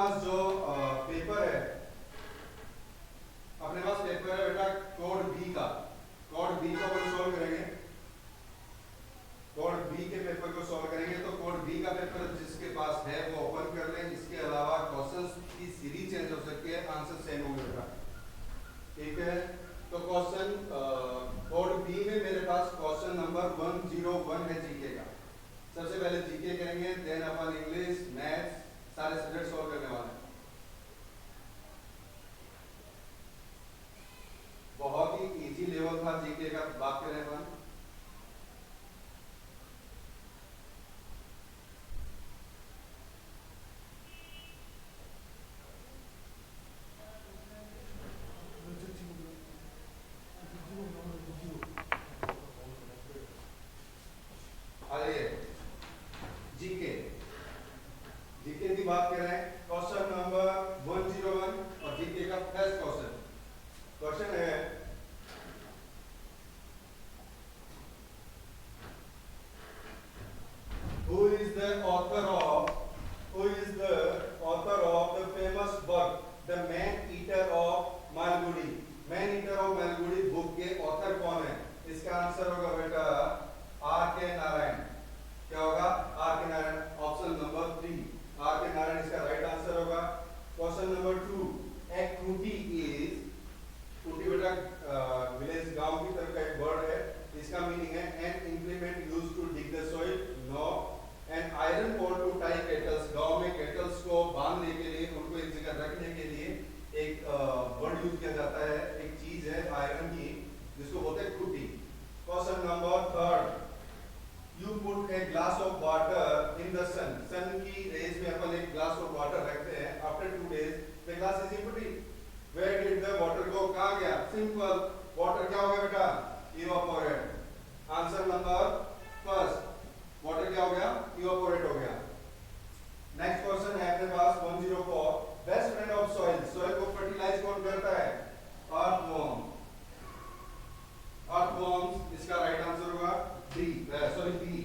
पास जो पेपर है, अपने पास पेपर है बेटा कोड बी का। कोड बी को अपन सॉल्व करेंगे, कोड बी के पेपर को सॉल्व करेंगे। तो कोड बी का पेपर जिसके पास है वो ओपन कर लें। इसके अलावा क्वेश्चंस की सीरीज चेंज हो सकती है, आंसर सेम होंगे बेटा, ठीक है। तो क्वेश्चन कोड बी में मेरे पास क्वेश्चन नंबर 101 है जीके का। सबसे पहले जीके करेंगे, देन अपन इंग्लिश, मैथ्स, सारे सब्जेक्ट सॉल्व करने वाले हैं। बहुत ही इजी लेवल था जीके का, बात करें अपन। जीके जीके की बात करें, क्वेश्चन नंबर 101 और जीके का फर्स्ट क्वेश्चन है, who is the author of the famous book The Man Eater of Malgudi? Man eater of Malgudi book के ऑथर कौन है? इसका आंसर होगा बेटा आर के नारायण। क्या होगा? आर के नारायण, ऑप्शन नंबर 3 आर के नारायण इसका राइट आंसर होगा। Question number 2, A Khunti is, Khunti बेटा विलेज गांव की तरफ का एक वर्ड है, इसका मीनिंग है an implement used to dig the soil, no. An iron pole to tie cattles, गांव में केटल्स को बांधने के लिए, उनको एक जगह रखने के लिए एक वर्ड यूज किया जाता है, एक चीज है आयरन की जिसको बोलते हैं खूंटी। Question number 3, you put a glass of water in the sun, sun की रेज में अपन एक ग्लास ऑफ वाटर रखते हैं, after 2 days the glass is empty, where did the water go? कहां गया? सिंपल, वाटर क्या हो गया बेटा? Evaporate. Answer number first, water क्या हो गया? इवापोरेट हो गया। नेक्स्ट क्वेश्चन है अपने पास 104, best friend of soil, soil को फर्टिलाइज कौन करता है? अर्थवॉर्म। अर्थवॉर्म्स इसका राइट आंसर होगा D, sorry B.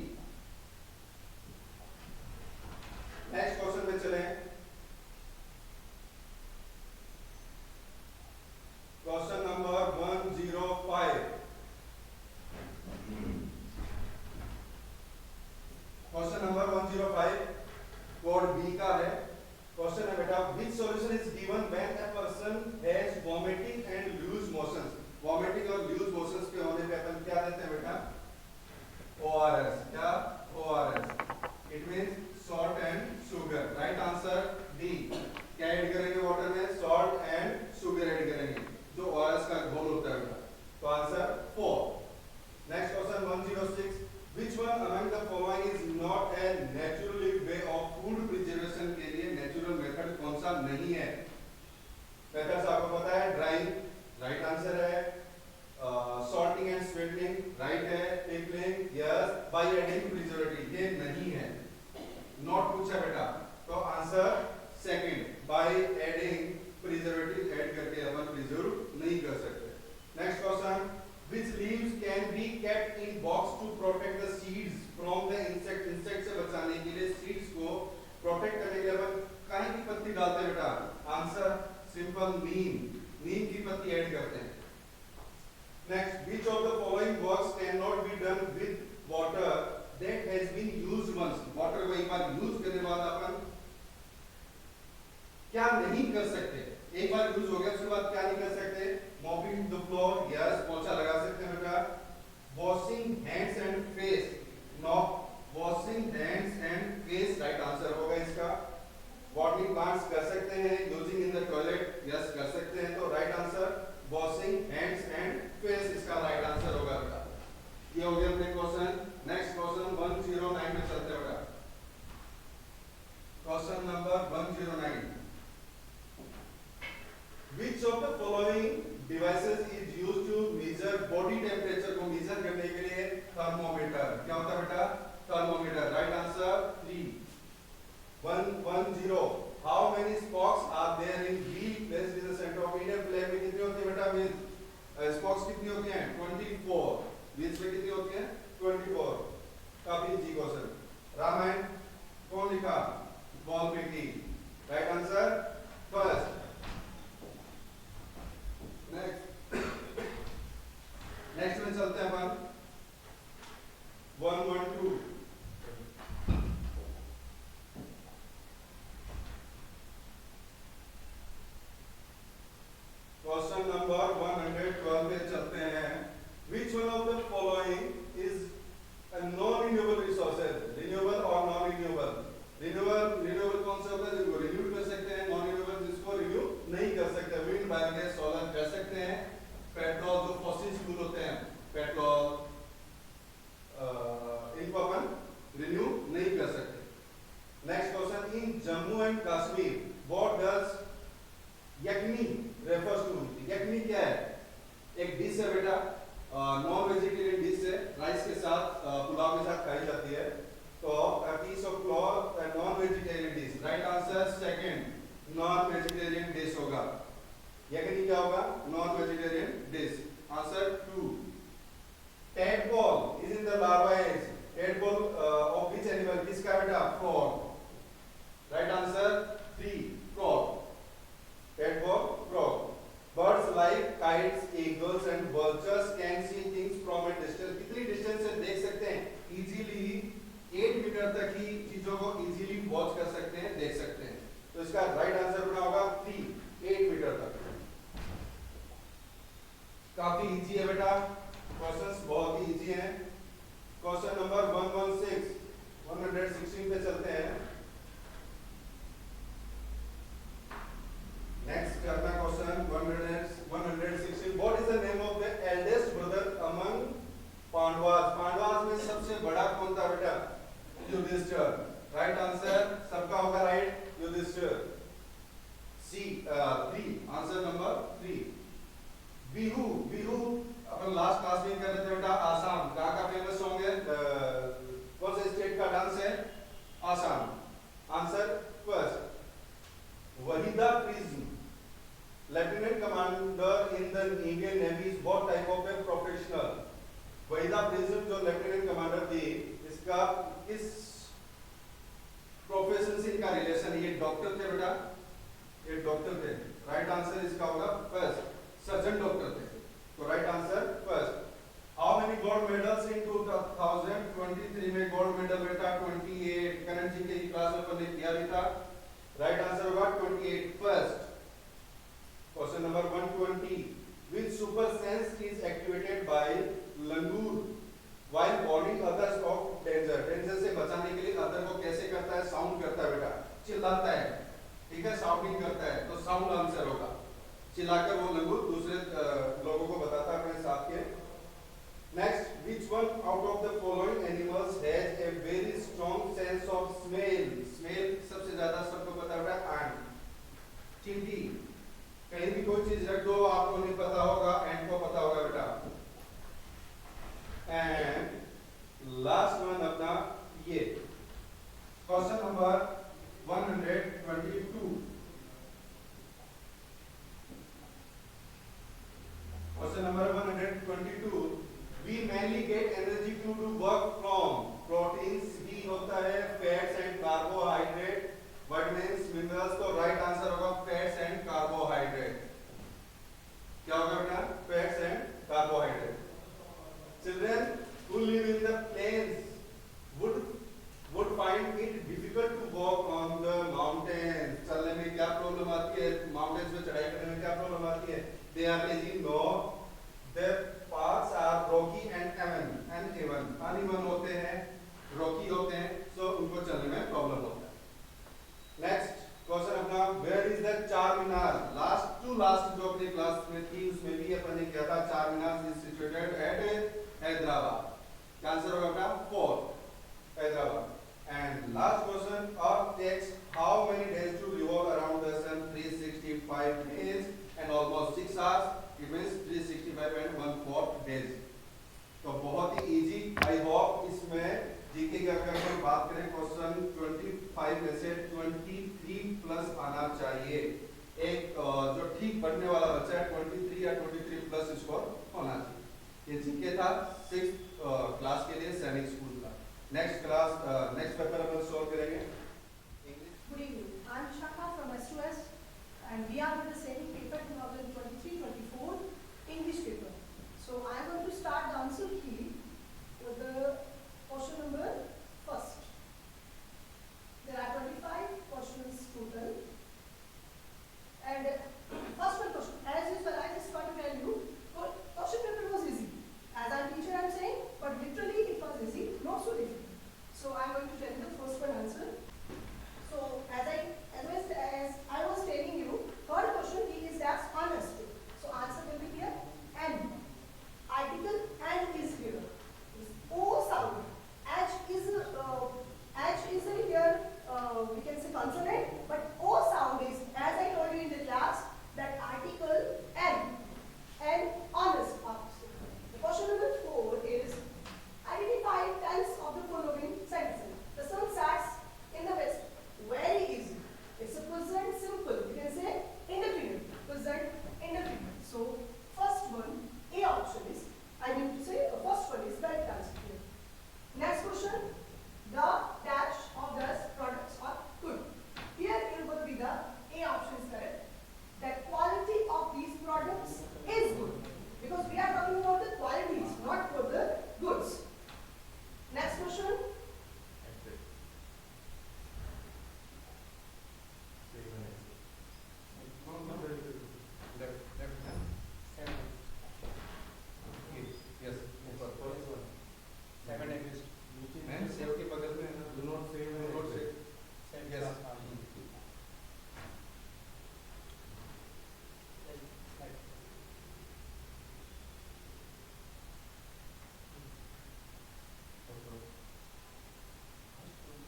Next question पे चलें, question number 105, question number 105 code B का है। क्वेश्चन है बेटा, which solution is given when a person has vomiting and loose motions? Vomiting और लूज मोशंस के होने पे अपन क्या देते हैं बेटा? ORS। क्या? ORS, it means salt and sugar. Right answer D. क्या ऐड करेंगे वाटर में? सॉल्ट एंड शुगर ऐड करेंगे, जो ORS का घोल होता है बेटा। तो answer 4। Next question 106, which one among the following is not a natural way of food preservation? के लिए नेचुरल मेथड कौन सा नहीं है? मेथड्स आपको पता है, ड्राइंग राइट आंसर है, सॉल्टिंग एंड स्वीटनिंग राइट है, pickling yes, by adding preservative ये नहीं है, नॉट पूछा बेटा। तो answer second, by adding preservative add करके अपन प्रिजर्व नहीं कर सकते। Next question, which leaves can be kept in box to protect the seeds from the insect? Insect से बचाने के लिए सीड्स को प्रोटेक्ट करने के लिए अपन काहे की पत्ती डालते हैं बेटा? आंसर सिंपल, नीम की पत्ती ऐड करते हैं। Next, which of the following works cannot be done with water that has been used once? Water को एक बार यूज करने के बाद अपन क्या नहीं कर सकते? एक बार यूज हो गया उसके बाद क्या नहीं कर सकते? मॉपिंग द फ्लोर यस, पोछा लगा सकते हैं बेटा। Washing hands and face, no, washing hands and face right answer होगा इसका। वॉटरिंग प्लांट्स कर सकते हैं, using in the toilet yes कर सकते हैं, तो right answer washing hands and face इसका राइट आंसर होगा बेटा। ये हो गया अपने क्वेश्चन। नेक्स्ट क्वेश्चन 109 में चलते हैं बेटा। Question number 109, which of the following devices is used to measure body temperature? को मेजर करने के लिए थर्मोमीटर। क्या होता है बेटा? Thermometer right answer 3। 110, how many spokes are there in wheel placed in the center of Indian flag? में कितनी होती है बेटा व्हील? स्पोक्स कितनी होती हैं? 24। व्हील्स में कितनी होती हैं? 24। काफी इजी क्वेश्चन। रामायण कौन लिखा? Valmiki. Right answer first. Next next में चलते हैं अपन 112। क्वेश्चन नंबर 112 पे चलते हैं। Which one of the following is a non-renewable resources, renewable और non-renewable। रिन्यूएबल कौन से होता है जिनको रिन्यू कर सकते हैं, नॉन रिन्यूएबल जिसको रिन्यू नहीं कर सकते। विंड, बायोगैस, सोलर कर सकते हैं। पेट्रोल जो फॉसिल फ्यूल होते हैं, पेट्रोल, इनको अपन रिन्यू नहीं कर सकते। Next question, in Jammu and Kashmir what does yakhni refers to. Yakhni क्या है? एक डिश है बेटा, नॉन वेजिटेरियन डिश है, राइस के साथ पुलाव के साथ खाई जाती है। तो piece of cloth non vegetarian dish. Right answer second, non vegetarian dish होगा। यखनी क्या होगा? Non vegetarian dish. Answer 2। tadpole is in the larva age। tadpole of which animal? किसका बेटा? frog। Right answer 3, frog। tadpole, frog। Birds like kites, eagles and vultures can see things from a distance। कितनी distance से देख सकते हैं? Easily 8 metre तक ही चीजों को इजीली वॉच कर सकते हैं, देख सकते हैं। तो इसका राइट आंसर बना होगा 3, 8 मीटर तक। काफी इजी है बेटा, क्वेश्चंस बहुत ही इजी हैं। क्वेश्चन नंबर 116 पे चलते हैं। नेक्स्ट करना question 116। What is the name of the eldest brother among Pandavas. Pandavas में सबसे बड़ा कौन था बेटा? युधिष्ठिर। राइट आंसर सबका होगा राइट, युधिष्ठिर। सी 3, आंसर नंबर 3। बिहू, बिहू अपन लास्ट क्लास में कर रहे थे बेटा। आसाम का फेमस सॉन्ग है, कौन से स्टेट का डांस है? Assam. Answer first. Waheeda prism, lieutenant commander in the Indian navy, is what type of a professional. Waheeda prism जो लेफ्टिनेंट कमांडर थी, इसका किस प्रोफेशन से इनका रिलेशन? ये डॉक्टर थे बेटा, ये डॉक्टर थे। राइट आंसर इसका होगा फर्स्ट, सर्जन डॉक्टर थे। तो right answer first. How many gold medals in 2023 में? गोल्ड मेडल बेटा 28। करण जी के क्लास में अपन ने किया भी था। राइट आंसर होगा 28 first. Question number 120। Which super sense is activated by langur while warning others of danger? Danger से बचाने के लिए अदर को कैसे करता है? साउंड करता है बेटा, चिल्लाता है। ठीक है, साउंडिंग करता है, तो साउंड आंसर होगा। चिल्लाकर वो लंगूर दूसरे लोगों को बताता है अपने साथ के। Next, which one out of the following animals has a very strong sense of smell? Smell सबसे ज्यादा सबको पता है एंट, चींटी। कहीं भी कोई चीज रख दो, आपको नहीं पता होगा, एंट को पता होगा बेटा। एंड लास्ट वन अपना ये question number 122। Question number 122। We mainly get energy to do work from proteins, B होता है, fats and carbohydrate, vitamins, minerals। तो राइट आंसर होगा फैट्स एंड कार्बोहाइड्रेट। क्या होगा बेटा? Fats and carbohydrate. Children who live in the plains would find it difficult to walk on the mountains। चलने में क्या प्रॉब्लम आती है? माउंटेन्स पे चढ़ाई करने में क्या प्रॉब्लम आती है? They are lazy? No, their paths are rocky and uneven। uneven होते हैं, rocky होते हैं, so उनको चलने में प्रॉब्लम होता है। नेक्स्ट क्वेश्चन अपना, वेयर इज द चार मीनार। लास्ट जो अपनी क्लास में थी उसमें भी अपन ने किया था। Charminar is situated at Hyderabad. क्या आंसर होगा बेटा? 4, Hyderabad. And last question, earth takes how many days to revolve around the sun? 365 days and almost 6 hours। It means 365 and 1/4 days। तो बहुत ही इजी। आई होप इसमें जीके की अगर हम बात करें, क्वेश्चन 25 में से 23 प्लस आना चाहिए। एक जो ठीक पढ़ने वाला बच्चा है 23 या 23 प्लस स्कोर होना चाहिए। ये जीके था 6th क्लास के लिए सैनिक स्कूल का। नेक्स्ट पेपर अपन सॉल्व करेंगे। Good evening. I'm Shaka from and we are with the same paper 2023-24 English paper. So I am going to start the answer key with the question number first. There are 25 questions total, and first one question, as usual, I just want to tell you, question paper was easy. As a teacher, I am saying, but literally it was easy, not so difficult. So I am going to tell you the first one answer. So as I was telling you, third question is as honest. So answer will be here. And article and is here. O sound. H is here. We can say consonant, but O sound is, as I told you in the class, that article and honest. The question number 4 is identify tense of the following sentences. The sun sets in the west. Very easy. It's a present simple. You can say indefinite. Present indefinite. So first one, A option is, I mean to say, first one is correct answer here. Next question, the dash of the products are good. Here it will be the A option is correct. The quality of these products is good. Because we are talking about the qualities, not for the goods. Next question.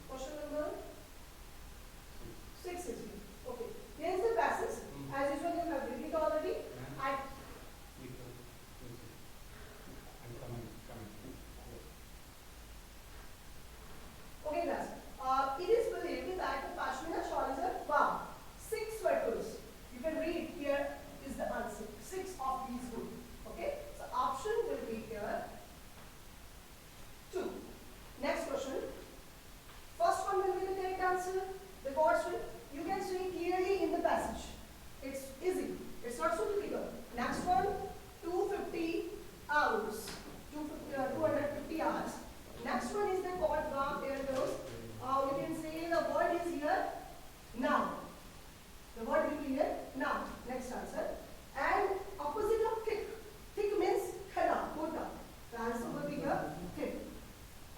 Question number 6 is here. Okay. Here is the passage. As usual, you have read it already. Okay, class. It is believed that the Pashmina shawl is a wow. 6 sweaters. You can read here is the answer. 6 of these good. Okay. So option will be here 2. Next question. First one will be the correct answer. The question you can see clearly in the passage. It's easy. It's not so difficult. Next one, 250 hours. 250 hours. Next one is the called verb. There goes. We can say the word is here now. The word will be here now. Next answer. And opposite of thick. Thick means khada, kota. The answer will be here thick.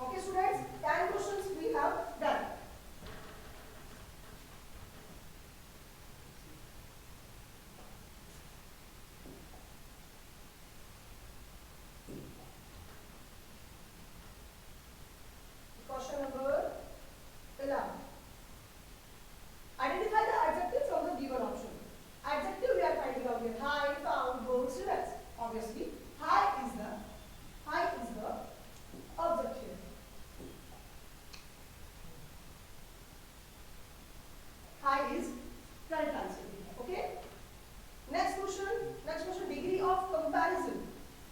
Okay, students. 10 questions we have done. Question number 11. Identify the adjective from the given option. Adjective we are finding out here. High, found, bold, students. Obviously, high is the object here. High is correct answer. Okay. Next question. Degree of comparison.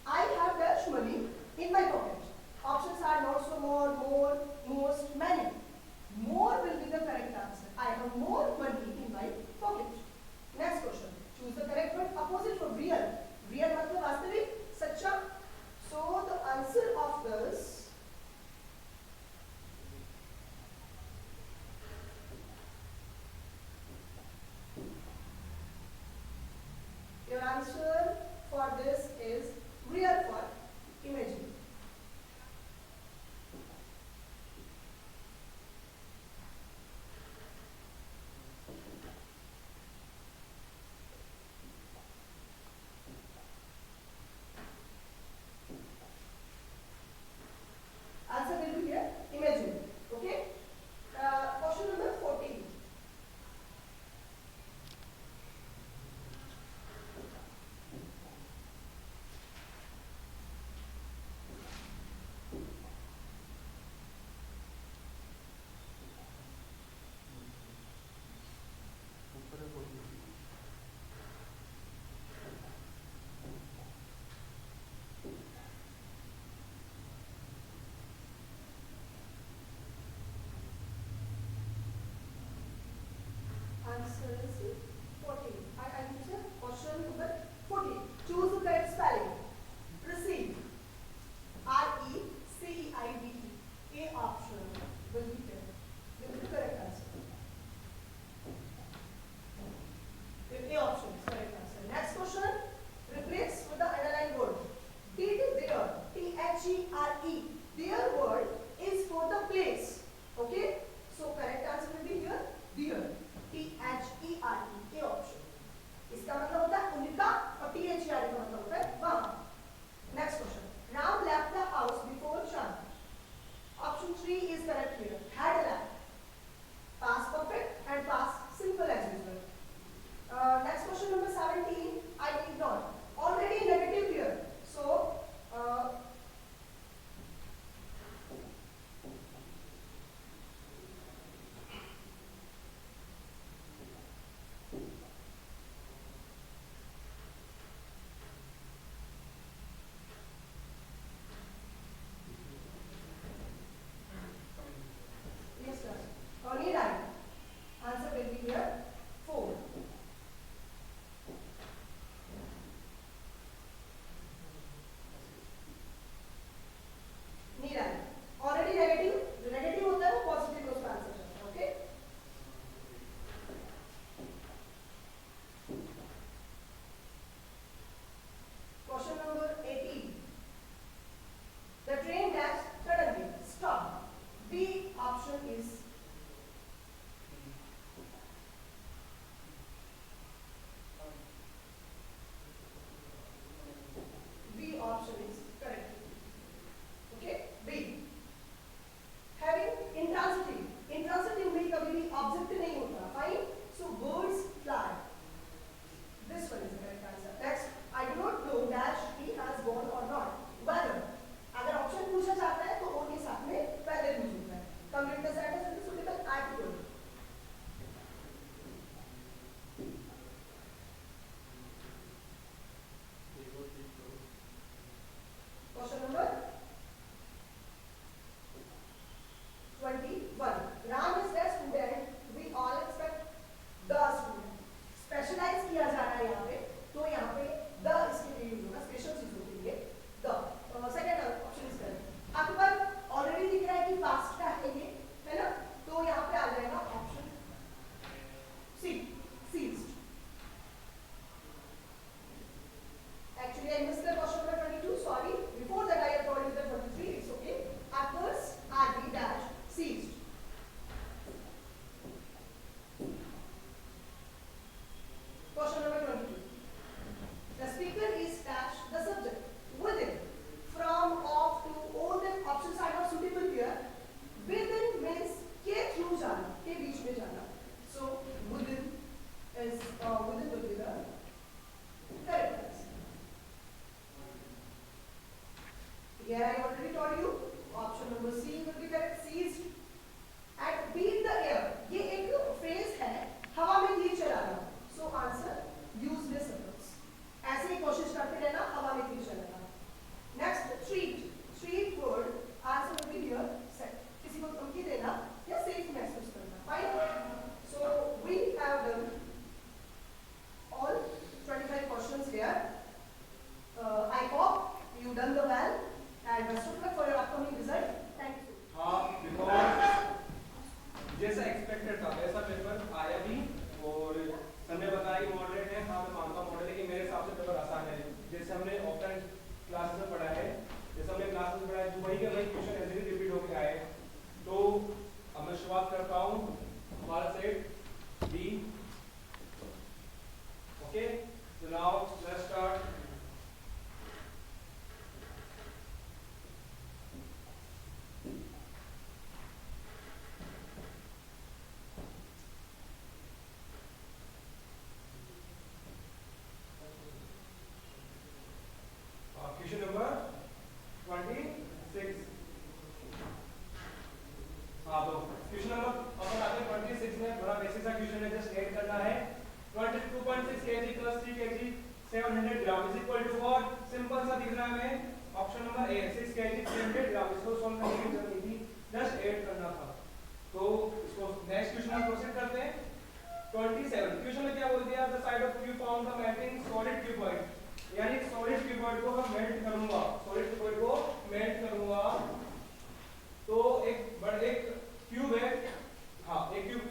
I have dash money in my pocket. Options are not so more, most, many. More will be the correct answer. I have more money in my pocket. Next question. Choose the correct word. Opposite of real. Real matlab वास्तविक, सच्चा. So the answer of this your answer for this is real for imagine. Answer will be here imagine. Okay. Question number 14. Answer is 14. Option number 14. Choose the correct spelling. Receive. RECEIVE. A option will be the correct answer. A option is correct answer. Next question. Replace with the underlined word. Did there. THERE. Their word is for the place. Okay. So correct answer will be here. There. THERE. A option. इसका मतलब होता है उनका और THERE का मतलब होता है वहां. Next question. Ram left the house before Chan. Option 3 is correct here. Had left. Past perfect and past simple as usual. Next question number 17. I did not. Already negative here. So, yes sir. Only right. Answer will be here 4. Need right. Already negative. जो negative होता है वो positive में उसका answer जाता है. Okay. Question number 18. The train dash suddenly stopped. B option is B option is correct. Okay, B. Having intransitive. Intransitive में कभी भी object नहीं होता. Fine. So birds fly. This one is the correct answer. Next, I do not know dash he has gone or not. Whether. अगर option पूछा जाता है तो O के साथ में whether यूज होता है. Complete the sentence with the suitable article. Question number 21. Ram is the student. We all expect the student. Specialize किया जा रहा है यहाँ पे, तो यहाँ पे the इसके लिए यूज होगा, स्पेशल चीजों के लिए the. Second option is correct. आपके पास ऑलरेडी दिख रहा है कि पास्ट का है ये, है ना? तो यहाँ पे आ जाएगा option C, seized. Actually, I missed the question number 22. Sorry. Before that, I have told you the 23. It's okay. At first, RB dash seized. Question number 22. The speaker is dash the subject. Within. From, of, to, all the options are not suitable here. Within means के through जाना, के बीच में जाना. So within is within will be the correct answer. Here I already told you. Option number C will be correct. Seized. And beat the air. ये एक phrase है हवा में तीर चलाना. So answer useless efforts. ऐसे ही कोशिश करते रहना हवा में तीर चलाना. Next, treat. Treat word. Answer will be here. Set. किसी को धमकी देना या safe महसूस करना. Fine. So we have done all 25 questions here. I hope you done the well and best of luck for your upcoming result. Thank you. हाँ, because जैसा expected था वैसा पेपर आया भी और सर ने बताया कि मॉडरेट है. हाँ, मैं मानता हूँ मॉडरेट है कि मेरे हिसाब से पेपर आसान है. जैसे हमने ऑफलाइन क्लासेस में पढ़ा है, जैसे हमने क्लासेस में पढ़ा है, वही के वही क्वेश्चन ऐसे ही रिपीट होकर आए. तो अब मैं शुरुआत करता हूँ हमारा set D. Okay, so now let's start. Question number 26. हाँ तो क्वेश्चन नंबर अपन आते हैं 26 में. बड़ा बेसिक सा क्वेश्चन है, जस्ट ऐड करना है. 22.6 kg plus 3 kg 700 gram is equal to what? Simple सा दिख रहा है हमें. Option number A 6 kg 300 gram. इसको सॉल्व करने की जरूरत नहीं थी, जस्ट ऐड करना था. तो इसको नेक्स्ट क्वेश्चन में प्रोसीड करते हैं. 27 क्वेश्चन में क्या बोल दिया, the side of cube form the melting solid cuboid, यानी सॉलिड क्यूबॉइड को मैं मेल्ट करूंगा, सॉलिड क्यूबॉइड को मेल्ट करूंगा। तो एक क्यूब है, हाँ एक क्यूब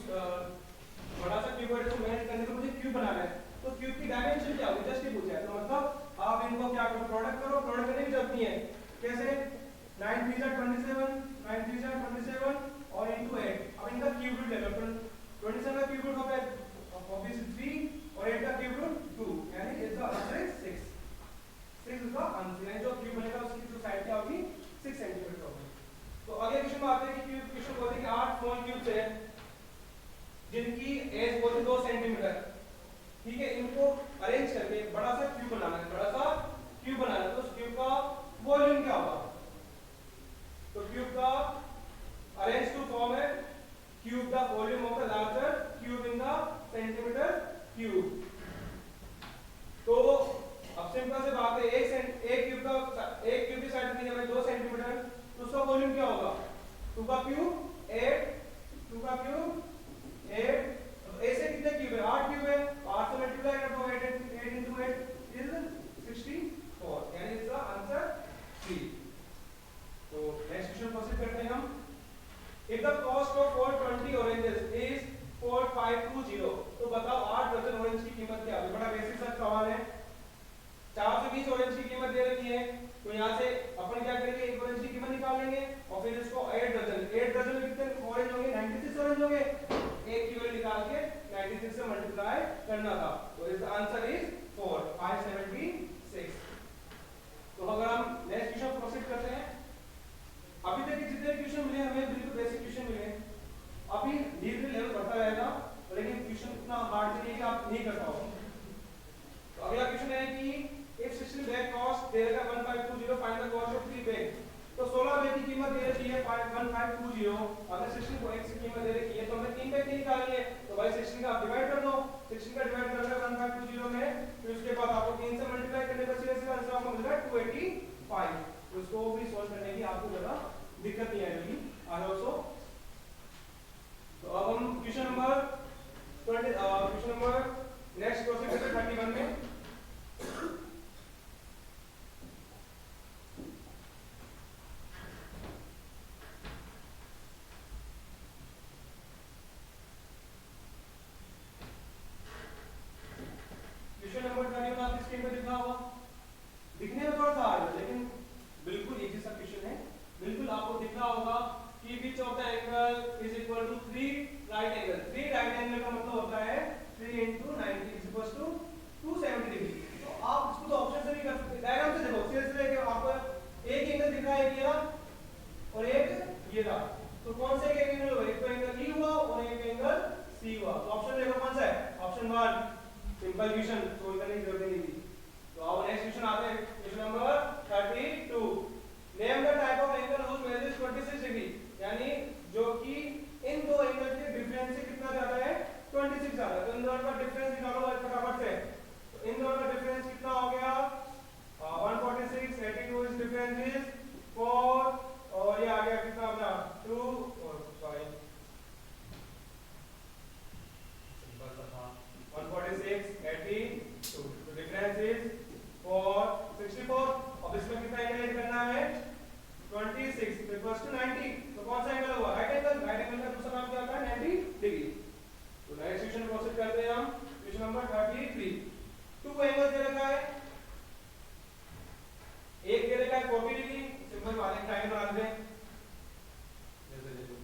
बड़ा सा क्यूबॉइड को मेल्ट करने के लिए मुझे क्यूब बनाना है, तो क्यूब की डायमेंशन क्या होगी, जस्ट ये पूछा है। तो मतलब आप इनको क्या करो, प्रोडक्ट करो, प्रोडक्ट करने की जरूरत नहीं है। कैसे, 9 3 27, 9 3 27 और इनटू 8। अब इनका क्यूब रूट ले लो, 27 का क्यूब रूट होता है ऑब्वियसली 3 और 8 का क्यूब रूट 2, यानी इसका आंसर है 6। 6 इसका आंसर है, जो क्यूब बनेगा उसकी जो साइड क्या होगी 6 सेंटीमीटर होगी। तो अगले क्वेश्चन में आते हैं कि क्यूब, क्वेश्चन बोलते हैं कि 8 स्मॉल क्यूब्स है जिनकी एज बोलते 2 सेंटीमीटर, ठीक है, इनको अरेंज करके बड़ा सा क्यूब बनाना है, बड़ा सा क्यूब बनाना है। तो उस क्यूब का वॉल्यूम क्या होगा, तो क्यूब का अरेंज टू फॉर्म है cube the volume of the larger cube in the centimetre cube. तो अब सिंपल से बात है, एक क्यूब की साइड कितनी है 2 सेंटीमीटर, तो उसका वॉल्यूम क्या होगा 2 का क्यूब 8, 2 का क्यूब 8, ऐसे कितने क्यूब है 8 क्यूब है, 8 से मल्टीप्लाई कर दो, 8 into 8 is 64, यानी इसका आंसर 3। तो नेक्स्ट क्वेश्चन प्रोसीड करते हैं हम। If the cost of 420 oranges is 4520, तो बताओ 8 दर्जन ऑरेंज की कीमत क्या होगी। बड़ा बेसिक सा सवाल है, 420 ऑरेंज की कीमत दे रखी है, तो यहाँ से अपन क्या करेंगे, एक ऑरेंज की कीमत निकाल लेंगे और फिर इसको 8 दर्जन में कितने ऑरेंज होंगे 96 ऑरेंज होंगे, एक की वैल्यू निकाल के 96 से मल्टीप्लाई करना था। तो इसका आंसर इज 4 576। तो अगर हम नेक्स्ट क्वेश्चन प्रोसीड करते हैं, अभी तक के जितने क्वेश्चन मिले हमें बिल्कुल बेसिक क्वेश्चन मिले, अभी धीरे धीरे लेवल बढ़ता रहेगा, लेकिन क्वेश्चन इतना हार्ड नहीं है कि आप नहीं कर पाओगे। तो अगला क्वेश्चन है कि इफ 16 बैग कॉस्ट दे रखा 1520, find the cost of 3 bag. तो 16 बैग की कीमत दे रखी है 1520, अगर 16 को x की कीमत दे रखी है तो हमें 3 बैग निकालनी है, तो भाई 16 का आप डिवाइड कर दो, 16 का डिवाइड करना 1520 में, फिर उसके बाद आपको 3 से मल्टीप्लाई करने पर सीधे सीधा आंसर आपको मिलेगा 285। तो इसको भी सॉल्व करने की आपको ज्यादा दिक्कत नहीं आएगी आई होप सो। तो अब हम क्वेश्चन नंबर नेक्स्ट प्रोसेस करते हैं 31 में। क्वेश्चन नंबर 31 आपकी स्क्रीन पे दिख रहा होगा, दिखने में थोड़ा सा हार्ड है लेकिन बिल्कुल एक जैसा क्वेश्चन है, बिल्कुल आपको दिख रहा होगा कि which of the angle is equal to 3 right angle. 3 right angle का मतलब होता है 3 into 90 is equal to 270 degree. तो आप इसको तो ऑप्शन से भी कर सकते हैं, डायग्राम से देखो, सीधे सीधे आपको एक एंगल दिख रहा है ये और एक ये रहा, तो कौन सा एक एंगल हुआ, एक तो एंगल ई हुआ और एक एंगल सी हुआ। तो ऑप्शन देखो कौन सा है, ऑप्शन 1 सिंपल क्वेश्चन, सोल्व करने की जरूरत नहीं थी। तो अब नेक्स्ट क्वेश्चन आते हैं, question number 32। Name the type of angle whose measure is 26 degree, यानी जो कि इन दो एंगल के डिफरेंस से कितना ज्यादा है 26 ज्यादा है। तो इन दोनों का डिफरेंस निकालो फटाफट से। तो इन दोनों का डिफरेंस कितना हो गया 146, 82 इज डिफरेंस इज 4 और ये आ गया कितना अपना 2 और सॉरी सिंपल सा था 146 82, तो डिफरेंस इज 4 64। अब इसमें कितना एंगल ऐड करना है 26 इक्वल्स टू 90, तो कौन सा एंगल हुआ राइट एंगल। राइट एंगल का दूसरा नाम क्या होता है 90 डिग्री। तो नेक्स्ट क्वेश्चन प्रोसीड करते हैं हम, क्वेश्चन नंबर 33। टू एंगल दे रखा है, एक दे रखा है 40 डिग्री, सिंपल बात है ट्रायंगल बना दें, जैसे देखो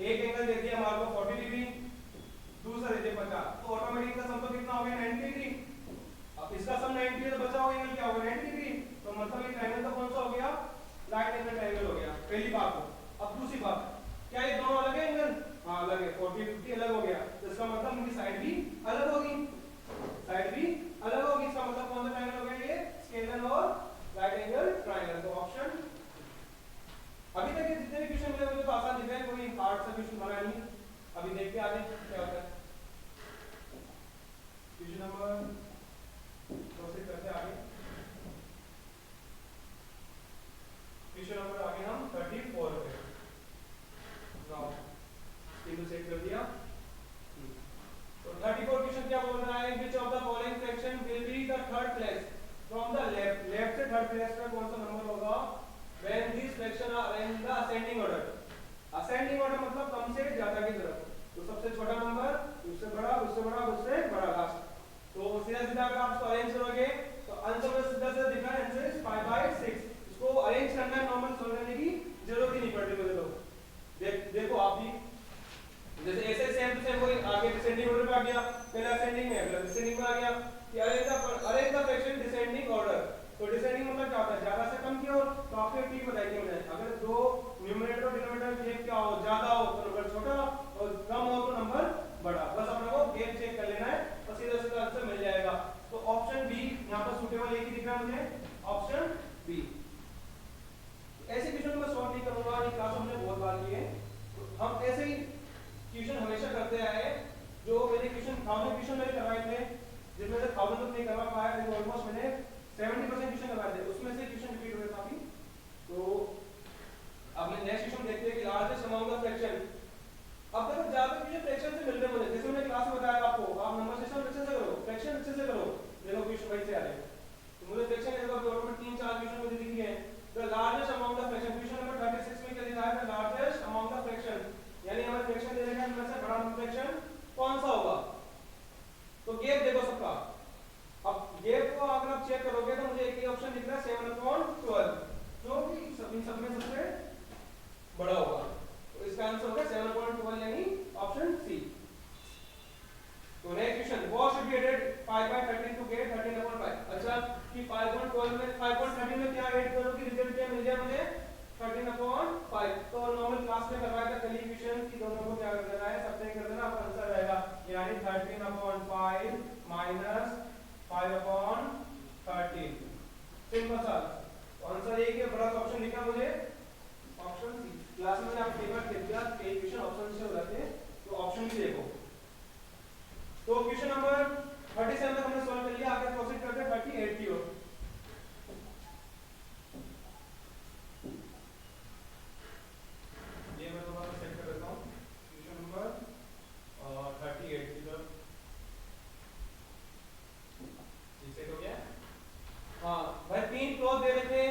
एक एंगल दे दिया हमारे को 40 डिग्री, दूसरा दे दिया 50, तो ऑटोमेटिक का सम तो कितना हो गया 90 डिग्री। अब इसका सम 90 है तो बचा हुआ एंगल क्या होगा 90 डिग्री, तो मतलब ये ट्रायंगल तो कौन सा हो गया राइट एंगल ट्रायंगल हो गया, पहली बात हो। अब दूसरी बात, क्या ये दोनों अलग है एंगल, हां अलग है, 40 50 अलग हो गया, तो इसका मतलब इनकी साइड भी अलग होगी, साइड भी अलग होगी, इसका मतलब कौन सा ट्रायंगल हो गया ये स्केलर और राइट एंगल ट्रायंगल। तो ऑप्शन अभी तक के जितने भी क्वेश्चन मिले मुझे तो आसान दिख रहे हैं, कोई हार्ड सा क्वेश्चन बना नहीं। अभी देखते हैं आगे क्या होता है। क्वेश्चन नंबर प्रोसीड करते हैं आगे, क्वेश्चन नंबर आगे हम 34 पे। नाउ स्क्रीन को सेट कर दिया। Third place from the left, left से थर्ड प्लेस पे कौन सा नंबर होगा when this fraction are arranged in the ascending order. Ascending order मतलब कम से ज्यादा की तरफ, तो सबसे छोटा नंबर उससे बड़ा, उससे बड़ा, उससे बड़ा लास्ट। तो सीधा सीधा अगर आप इसको अरेंज करोगे तो आंसर में सीधा सीधा दिखा है, आंसर इज 5/6। इसको अरेंज करना है, नॉर्मल सॉल्व करने की जरूरत ही नहीं पड़ती मुझे। तो देखो आप भी जैसे ऐसे सेम टू सेम वही आगे डिसेंडिंग ऑर्डर पे आ गया, पहले असेंडिंग में अगला डिसेंडिंग में आ गया कि arrange the fraction descending order. तो डिसेंडिंग मतलब क्या होता है, ज्यादा से कम की ओर। तो आपको एक ट्रिक बताई थी मैंने, अगर दो न्यूमरेटर और डिनोमिनेटर में क्या हो, ज्यादा हो तो नंबर छोटा और कम हो तो नंबर बड़ा। बस अपने को गैप चेक कर लेना है और सीधा सीधा आंसर मिल जाएगा। तो ऑप्शन बी यहां पर सूटेबल एक ही दिख रहा है मुझे, ऑप्शन बी। ऐसे क्वेश्चन मैं सॉल्व नहीं करूंगा, ये क्लास हमने बहुत बार किए, हम ऐसे ही क्वेश्चन हमेशा करते आए। जो मैंने क्वेश्चन 1000 क्वेश्चन मैंने करवाए थे, जिनमें से 1000 तो नहीं करवा पाया, लेकिन ऑलमोस्ट मैंने 70% क्वेश्चन करवाए थे, उसमें से क्वेश्चन रिपीट हुए काफी। तो अब मैं नेक्स्ट क्वेश्चन देखते हैं कि लार्जेस्ट अमाउंट ऑफ फ्रैक्शन। अब देखो ज्यादा क्वेश्चन फ्रैक्शन से मिल रहे मुझे, जैसे मैंने क्लास में बताया आपको, आप नंबर सिस्टम अच्छे से करो, फ्रैक्शन अच्छे से करो, देखो क्वेश्चन वही से आ रहे हैं। तो मुझे फ्रैक्शन देखो अभी ऑलमोस्ट 3-4 क्वेश्चन मुझे दिख गए हैं। The largest amount of fraction, question number 36 में क्या दिया है, the largest amount of fraction, यानी हमें फ्रैक्शन दे रखा है, इनमें से बड़ा फ्रैक्शन कौन सा होगा। तो गैप देखो सबका, अब गैप को अगर आप चेक करोगे तो मुझे एक ही ऑप्शन दिख रहा है 7/12, जो कि सब में सबसे बड़ा होगा। तो इसका आंसर होगा 7/12 यानी ऑप्शन सी। तो next question, what should be added 5/13 to get 13/5। अच्छा कि 5/12 में 5/13 में क्या ऐड करोगे, रिजल्ट क्या मिल जाए मुझे 13/5। तो नॉर्मल क्लास में करवाया था कल क्वेश्चन की दोनों को क्या कर देना है, सबट्रैक्ट कर देना, आपका आंसर आएगा यानी 13/5 माइनस 5/13। सिंपल सा आंसर एक है, बड़ा ऑप्शन लिखा मुझे ऑप्शन सी। क्लास में आप कई बार देखते हैं कई क्वेश्चन ऑप्शन से हो जाते हैं, तो ऑप्शन भी देखो। तो क्वेश्चन नंबर 37 तक हमने सॉल्व कर लिया, आगे प्रोसीड करते हैं 38 की ओर। ये मैं दोबारा सेट कर देता हूं, क्वेश्चन नंबर 38 की तरफ सेट हो गया। हां भाई, 3 क्लॉथ दे रखे,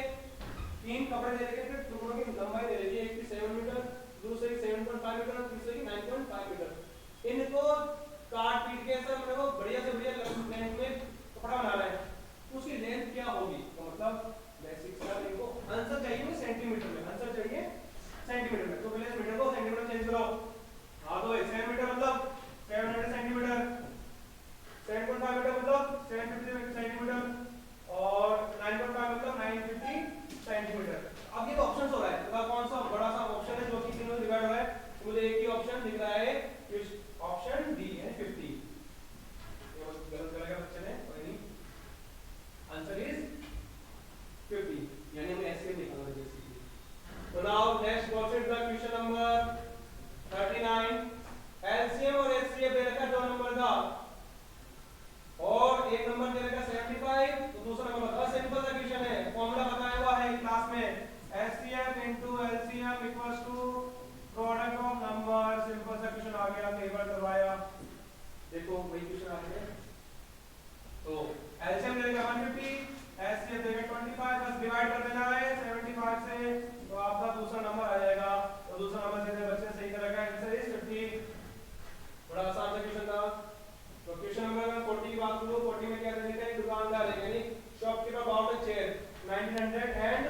3 कपड़े दे रखे, फिर टुकड़ों की लंबाई दे रखी है, एक की 7 मीटर, दूसरे की 7.5 मीटर और तीसरे की 9.5 मीटर। इनको काट पीट के सब मेरे को बढ़िया से बढ़िया लेंथ में कपड़ा बना रहे हैं, तो उसकी लेंथ क्या होगी। तो मतलब बेसिक सा इनको आंसर चाहिए मुझे सेंटीमीटर में, आंसर चाहिए सेंटीमीटर में। तो पहले मीटर को सेंटीमीटर चेंज करो। हां तो 7 मीटर मतलब 700 सेंटीमीटर, 7.5 मीटर मतलब 750 सेंटीमीटर और 9.5 मतलब 950 सेंटीमीटर। अब ये ऑप्शंस हो रहा है, तो कौन सा बड़ा सा ऑप्शन है जो कि तीनों डिवाइड हो रहा है, मुझे एक ही ऑप्शन दिख रहा है, ऑप्शन डी है 50। ये गलत करेगा बच्चे ने, कोई नहीं, आंसर इज 50 यानी हमें ऐसे निकालना है बेसिकली। तो now next proceed the question number 39। LCM और एचसीएफ दे रखा है दो नंबर का, और एक नंबर दे रखा 75, तो दूसरा नंबर का सिंपल सा क्वेश्चन है, फार्मूला बताया हुआ है क्लास में, HCF into LCM equals to product of number. Simple सा क्वेश्चन आ गया, कई बार करवाया, देखो वही क्वेश्चन आ गया। तो एलसीएम देगा 150, एचसीएफ देगा 25, बस डिवाइड कर देना है 75 से, तो आपका दूसरा नंबर आ जाएगा। तो दूसरा नंबर सीधे बच्चे सही कर रखा है, आंसर इज 50। बड़ा आसान सा क्वेश्चन था। तो क्वेश्चन नंबर 40 की बात करूं, 40 में क्या दे रखा है, दुकानदार है यानी shopkeeper bought a chair 1900 and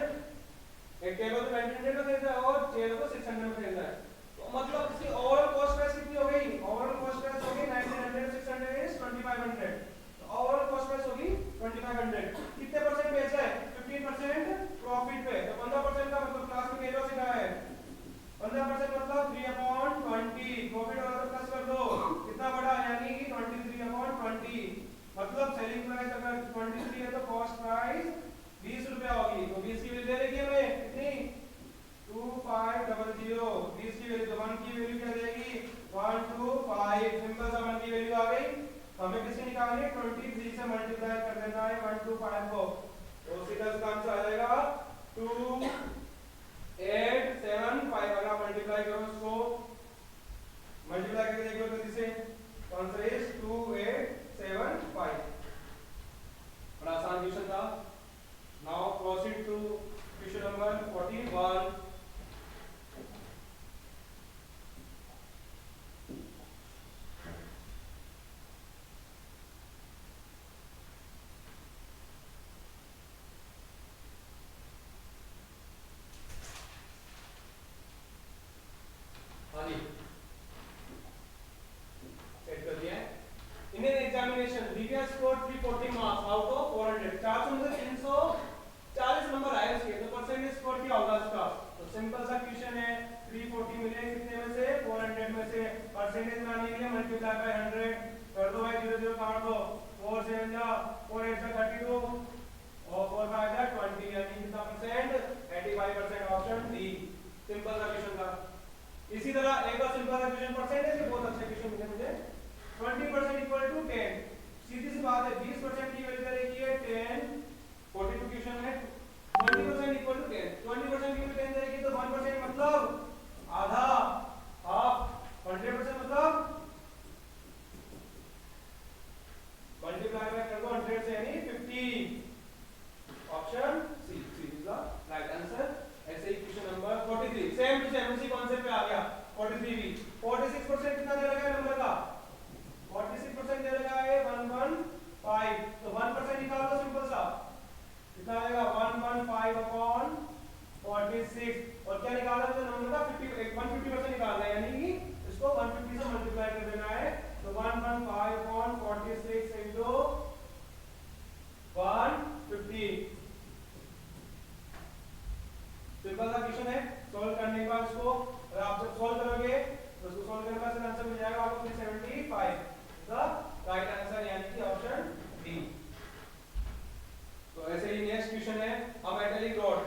एक टेबल को 1900 में खरीदा है और चेयर को 600 में खरीदा है। तो मतलब इसकी ओवरऑल कॉस्ट प्राइस कितनी हो गई, ओवरऑल कॉस्ट प्राइस होगी 1900 600 इज 2500। तो ओवरऑल कॉस्ट प्राइस होगी 2500। कितने परसेंट बेच रहा है, 15% प्रॉफिट पे। तो 15% का मतलब क्लास में कितना सिखाया है, 15% मतलब 3/20, प्रॉफिट वाला तो प्लस कर दो, कितना बड़ा यानी 23/20, मतलब सेलिंग प्राइस अगर 23 है तो कॉस्ट प्राइस 20 रुपया होगी। तो 20 की वैल्यू दे रखी है हमें कितनी, 2500। 20 की वैल्यू, 1 की वैल्यू क्या देगी 125। सिंपल सा 1 की वैल्यू आ गई, हमें किससे निकालनी है 23 से मल्टीप्लाई कर देना है 125 को। तो सीधा इसका आंसर आ जाएगा 2875। अगर आप मल्टीप्लाई करो इसको, मल्टीप्लाई करके देख लो जल्दी से, आंसर इज 2875। 400 में से 340 नंबर आए उसके, तो परसेंटेज स्कोर क्या होगा उसका? तो सिंपल सा क्वेश्चन है, 340 मिले कितने में से? 400 में से। परसेंटेज में आने के लिए मल्टीप्लाई बाय 100 कर दो भाई, 0 0 काट दो, 4 7 जा 4 8 जा 32 और 4 5 जा 20, यानी कितना परसेंट? 85% option D. सिंपल सा क्वेश्चन था। इसी तरह एक और सिंपल सा क्वेश्चन परसेंटेज के बहुत अच्छे क्वेश्चन मिले मुझे। 20% इक्वल टू 10, सीधी सी बात है, 20% की वैल्यू करेगी 10, 42 क्वेश्चन है। 20% इक्वल टू 10, 20% की वैल्यू 10 देगी तो 1% मतलब आधा, हाफ। 100% मतलब मल्टीप्लाई बाय कर दो 100 से, यानी 50। Option C is the right answer. ऐसे ही question number 43 same to same उसी कॉन्सेप्ट पे आ गया। 43 भी 46% कितना दे रखा है नंबर का? 46% दे रखा है 115, तो 1% निकाल दो सिंपल सा, कितना आएगा? 115 अपॉन 46, और क्या निकालना है नंबर का? 150% निकालना है, यानी कि इसको 150 से मल्टीप्लाई कर देना है। तो 115 अपॉन 46 इनटू 150। सिंपल सा क्वेश्चन है। सॉल्व करने के बाद इसको, अगर आप जब सॉल्व करोगे तो उसको सॉल्व करने के बाद आंसर मिल जाएगा आपको 375, द राइट आंसर, यानी कि ऑप्शन डी। तो ऐसे ही नेक्स्ट क्वेश्चन है, अब मेटालिक रॉड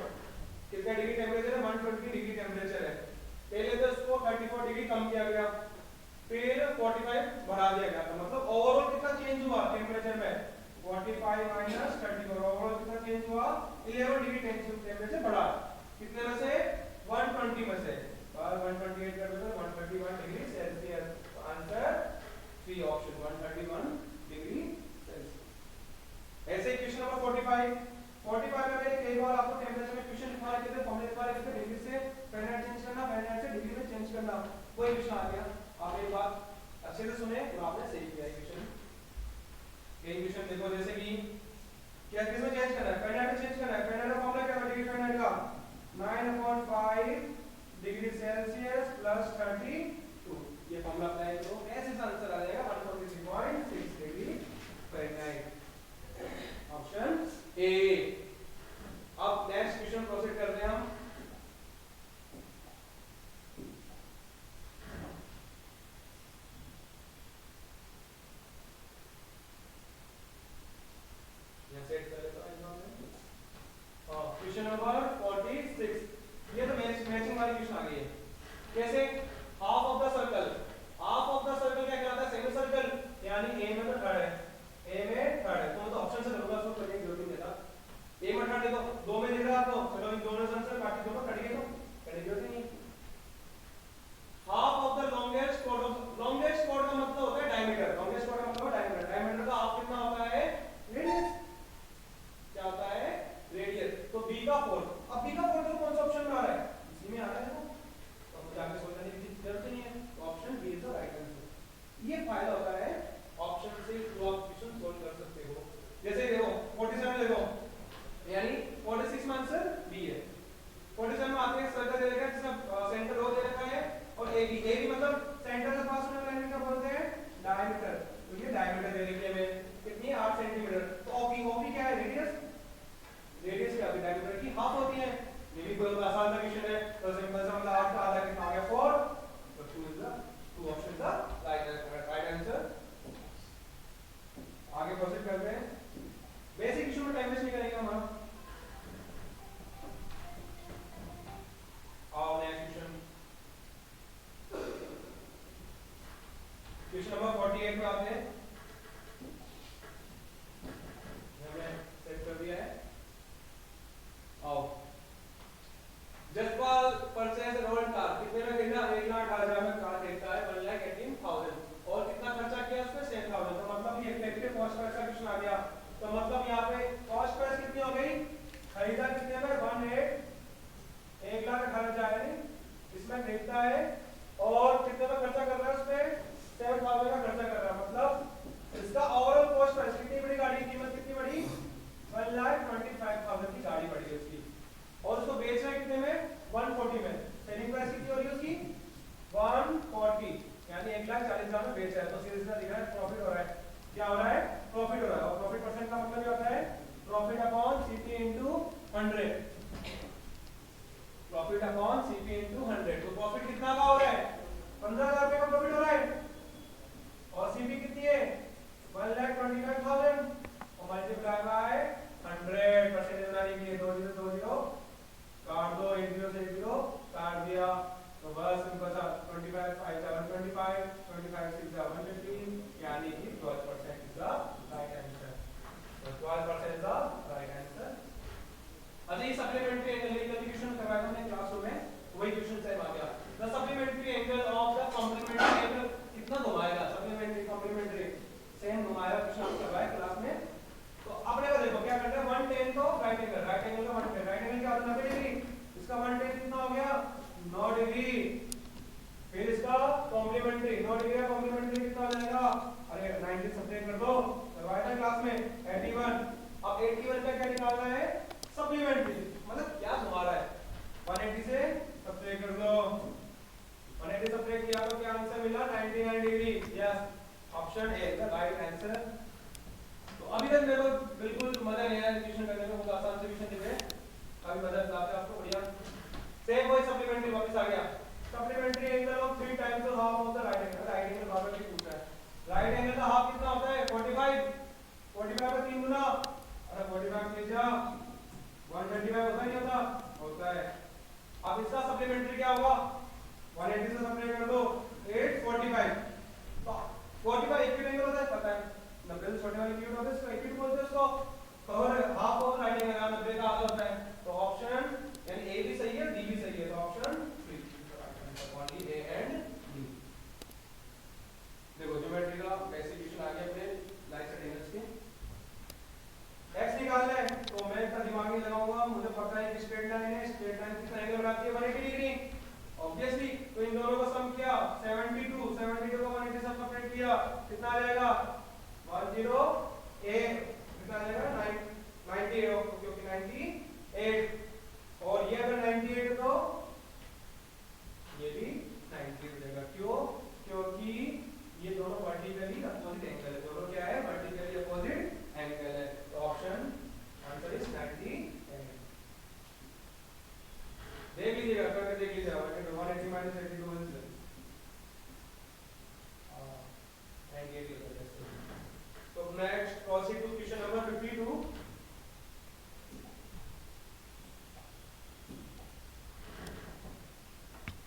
कितने डिग्री टेंपरेचर है? 120 डिग्री टेंपरेचर है। पहले तो इसको 34 डिग्री कम किया गया, फिर 45 बढ़ा दिया गया, तो मतलब ओवरऑल कितना चेंज हुआ टेंपरेचर में? 45 माइनस 34, ओवरऑल कितना चेंज हुआ? 11 डिग्री टेंपरेचर बढ़ा। कितने में से? 120 में से। और 128 कर दो, 131 degree Celsius. Answer C option 131 degree Celsius. ऐसे ही क्वेश्चन नंबर 45 में मैंने कई बार आपको टेंपरेचर में क्वेश्चन लिखवा रखे थे, फॉर्मूला लिखवा रखे थे, डिग्री से फ़ारेनहाइट चेंज करना, फ़ारेनहाइट से डिग्री में चेंज करना। कोई क्वेश्चन आ गया, आप एक बात अच्छे से सुने और आपने सही किया है क्वेश्चन। एक क्वेश्चन देखो, जैसे कि क्या किस में चेंज करना है? फ़ारेनहाइट में चेंज करना है। फ़ारेनहाइट का फॉर्मूला क्या है? डिग्री फ़ारेनहाइट का 9/5 डिग्री सेल्सियस प्लस 32, ये फॉर्मूला अप्लाई करो, ऐसे आंसर आ जाएगा 143.6 डिग्री फ़ारेनहाइट। Option A. अब नेक्स्ट क्वेश्चन प्रोसीड करते हैं हम। यहां सेट कर लेता हूं एग्जाम में। क्वेश्चन नंबर 46, ये तो मैचिंग वाली क्वेश्चन आ गई है। कैसे? Half of the circle, half of the circle क्या कहलाता है? सेमी सर्कल, यानी ए में तो थर्ड है, ए में थर्ड है, तो मैं तो ऑप्शन से करूंगा, उसको करने की जरूरत नहीं देता। ए में थर्ड देखो, दो में दिख रहा है आपको, चलो इन दोनों आंसर बाकी दोनों कट गए, तो करने की जरूरत नहीं है। Half of the longest chord of, longest chord का मतलब होता है डायमीटर, लॉन्गेस्ट कॉर्ड का मतलब है डायमीटर, डायमीटर का हाफ कितना होता है? रेडियस। क्या होता है? रेडियस। तो बी का 4, अब बी का 4 तो कौन सा ऑप्शन में आ रहा है? इसी में आ रहा है, तो मुझे आगे सोचने की जरूरत नहीं है, तो option B is the right answer. ये फायदा होता है ऑप्शन से, जो आप क्वेश्चन सोल्व कर सकते हो। जैसे देखो 47 देखो, यानी 46 में आंसर बी है। 47 में आते हैं सर्कल दे रखा है जिसमें सेंटर ओ दे रखा है, और ए बी मतलब सेंटर से पास होने वाले लाइन का बोलते हैं डायमीटर, तो ये डायमीटर दे रखी है हमें कितनी? 8 सेंटीमीटर। तो ओपी क्या है? रेडियस। रेडियस क्या होती है? डायमीटर की हाफ होती है। ये भी कोई आसान सा क्वेश्चन है, तो सिंपल सा मतलब 8 का आधा कितना आ गया? 4, तो 2 ऑप्शन द राइट आंसर। आगे प्रोसीड करते हैं। बेसिक इशू में टाइम वेस्ट नहीं करेंगे हम। आओ नेक्स्ट क्वेश्चन, क्वेश्चन नंबर 48 पे आते हैं। हमने सेट कर दिया है। आओ, जसपाल परचेज रोल्ड कार, कितने में खरीदा? 1,18,000 में कार खरीदता है, 1,18,000, और कितना खर्चा किया उसमें? 7,000। तो मतलब ये इफेक्टिव कॉस्ट प्राइस का क्वेश्चन आ गया। तो मतलब यहाँ पे कॉस्ट प्राइस कितनी हो गई? खरीदा कितने में? 1,18,000 है, इसमें खरीदता है, और कितने में खर्चा कर रहा है? उसमें 7,000 का खर्चा कर रहा है। मतलब इसका ओवरऑल कॉस्ट प्राइस कितनी बड़ी? गाड़ी की कीमत कितनी बड़ी? 1,25,000 की गाड़ी पड़ी है उसकी, और उसको बेच रहा है कितने में? 140 में। सेलिंग प्राइस कितनी हो रही है उसकी? 140, यानी 1,40,000 में बेच रहा है, तो सीधा सीधा दिख रहा है प्रॉफिट हो रहा है। क्या हो रहा है? प्रॉफिट हो रहा है। और प्रॉफिट परसेंट का मतलब क्या होता है? Profit profit upon CP into 100, profit upon CP into 100। तो प्रॉफिट कितना का हो रहा है? 15,000 रुपए का प्रॉफिट हो रहा है और सीपी कितनी है? 1,25,000 और मल्टीप्लाई बाय 100 परसेंटेज बनाने के लिए 2 0 2 0 काट दो, 1 0 से 1 0 काट दिया, तो बस सिंपल सा 25 5 7 25 25 6 7 15, यानी कि 12% इज द राइट आंसर। तो 12% इज द राइट आंसर। अच्छा, ये सप्लीमेंट्री एंगल ये कभी क्वेश्चन करवाया था हमने क्लासरूम में, वही क्वेश्चन सेम आ गया। The supplementary angle of the complementary angle कितना घुमाएगा? सप्लीमेंट्री कॉम्प्लीमेंट्री सेम घुमाएगा, क्वेश्चन करवाया क्लास में। तो अपने को देखो क्या करते हैं, 110 तो राइट एंगल का 110, राइट एंगल क्या होता है? 90 डिग्री, इसका 110 कितना हो गया? 9 डिग्री। फिर इसका कॉम्प्लीमेंट्री 9 डिग्री का कॉम्प्लीमेंट्री कितना हो जाएगा? अरे 90 सब्ट्रैक्ट कर दो, करवाया था क्लास में 81। अब 81 का क्या निकालना है? सप्लीमेंट्री, मतलब क्या घुमा रहा है? 180 से सब्ट्रैक्ट कर दो, 180 सब्ट्रैक्ट किया तो क्या आंसर मिला? 99 degree. Yes, option A is the right answer. तो अभी तक मेरे को बिल्कुल मजा नहीं आया क्वेश्चन करने में, बहुत आसान से क्वेश्चन दिए, अभी मजा आता है आपको, बढ़िया। सेम वही सप्लीमेंट्री वापस आ गया। Supplementary angle of 3 times the half of the right angle, right angle बार-बार भी पूछा है। राइट एंगल का हाफ कितना होता है? 45, 45 का 3 गुना, अरे 45 के जा 125 होता नहीं होता? होता है। अब इसका सप्लीमेंट्री क्या होगा? 180 से सब्ट्रैक्ट कर दो, 845। तो 45 एक एंगल होता है, पता है 90 से छोटे वाले क्यूब होते हैं, इसको इक्विट बोलते हैं उसको, और हाफ ऑफ राइट एंगल 90 का आधा होता है। तो ऑप्शन यानी ए भी सही है, डी भी सही है, तो option 3 only A and D. देखो ज्योमेट्री का बेसिक क्वेश्चन आ गया अपने लाइट सेट एंगल्स के। एक्स निकालना है तो मैं इतना दिमाग नहीं लगाऊंगा, मुझे पता है कि स्ट्रेट लाइन है, स्ट्रेट लाइन कितना एंगल बनाती है? 180 डिग्री ऑब्वियसली। तो इन दोनों का सम किया 72, 72 को 180 से सब्ट्रैक्ट किया, कितना आ जाएगा? 108, कितना आ जाएगा? 98, क्योंकि 98, और ये अगर 98 तो ये भी 90 हो जाएगा। क्यों? क्योंकि ये दोनों वर्टिकली अपोजिट एंगल है, दोनों क्या है? वर्टिकली अपोजिट एंगल है। तो ऑप्शन आंसर इज 90 एंगल। देख लीजिएगा, करके देख लीजिएगा, 180 माइनस 82 इज 98 हो जाएगा। तो next proceed to question number 52।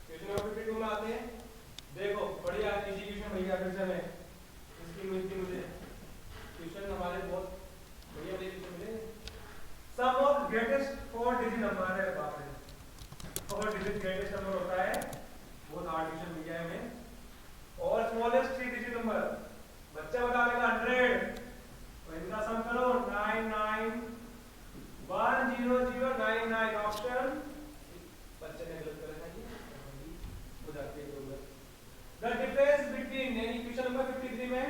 Question number 52 में आते हैं। देखो बढ़िया इजी क्वेश्चन भैया, फिर से मैं इसकी मिलती मुझे क्वेश्चन हमारे बहुत बढ़िया क्वेश्चन मिले। सम ऑफ ग्रेटेस्ट 4 डिजिट नंबर है, बात है 4 डिजिट ग्रेटेस्ट नंबर होता है, बहुत हार्ड क्वेश्चन मिल गया है हमें। और स्मॉलेस्ट 3 डिजिट नंबर बच्चा बता देगा 100, तो इनका सम करो 99,100,99। ऑप्शन बच्चे ने गलत कर रखा है, हो जाती है गलत। द डिफरेंस बिटवीन, यानी क्वेश्चन नंबर 53 में,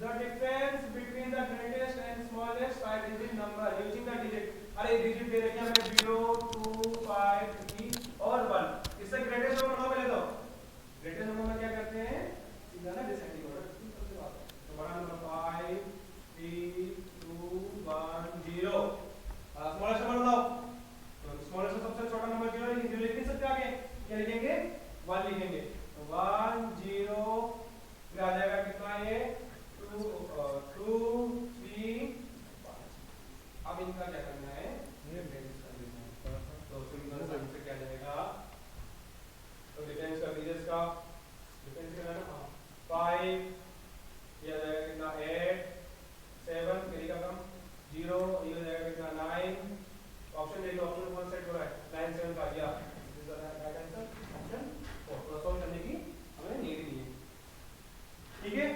the difference between the greatest and smallest 5 digit number using the digit. अरे डिजिट दे रखी है हमें 0 2 5 3 और 1, इससे ग्रेटेस्ट नंबर पहले दो। ग्रेटेस्ट नंबर में क्या करते हैं? सीधा ना डिसेंडिंग ऑर्डर, सबसे बात। तो बड़ा नंबर 5 3 2 1 0। स्मॉलेस्ट नंबर बताओ, तो स्मॉलेस्ट में सबसे छोटा नंबर 0 लिख नहीं सकते, आगे क्या लिखेंगे? 1 लिखेंगे। तो 1 0 फिर आ जाएगा कितना? ये 2 3 5। अब इनका क्या करना है? ये डिफरेंस कर देना है, तो सिंपल सा आंसर क्या जाएगा? तो डिफरेंस कर दीजिए इसका, डिफरेंस करना है ना 5, ये आ जाएगा कितना? 8 7, फिर का कम 0, ये हो जाएगा कितना? 9। ऑप्शन देख लो, ऑप्शन कौन सेट हो रहा है? 9 7 का गया, this is the right answer option 4। तो सॉल्व करने की हमें नीड नहीं है, ठीक है।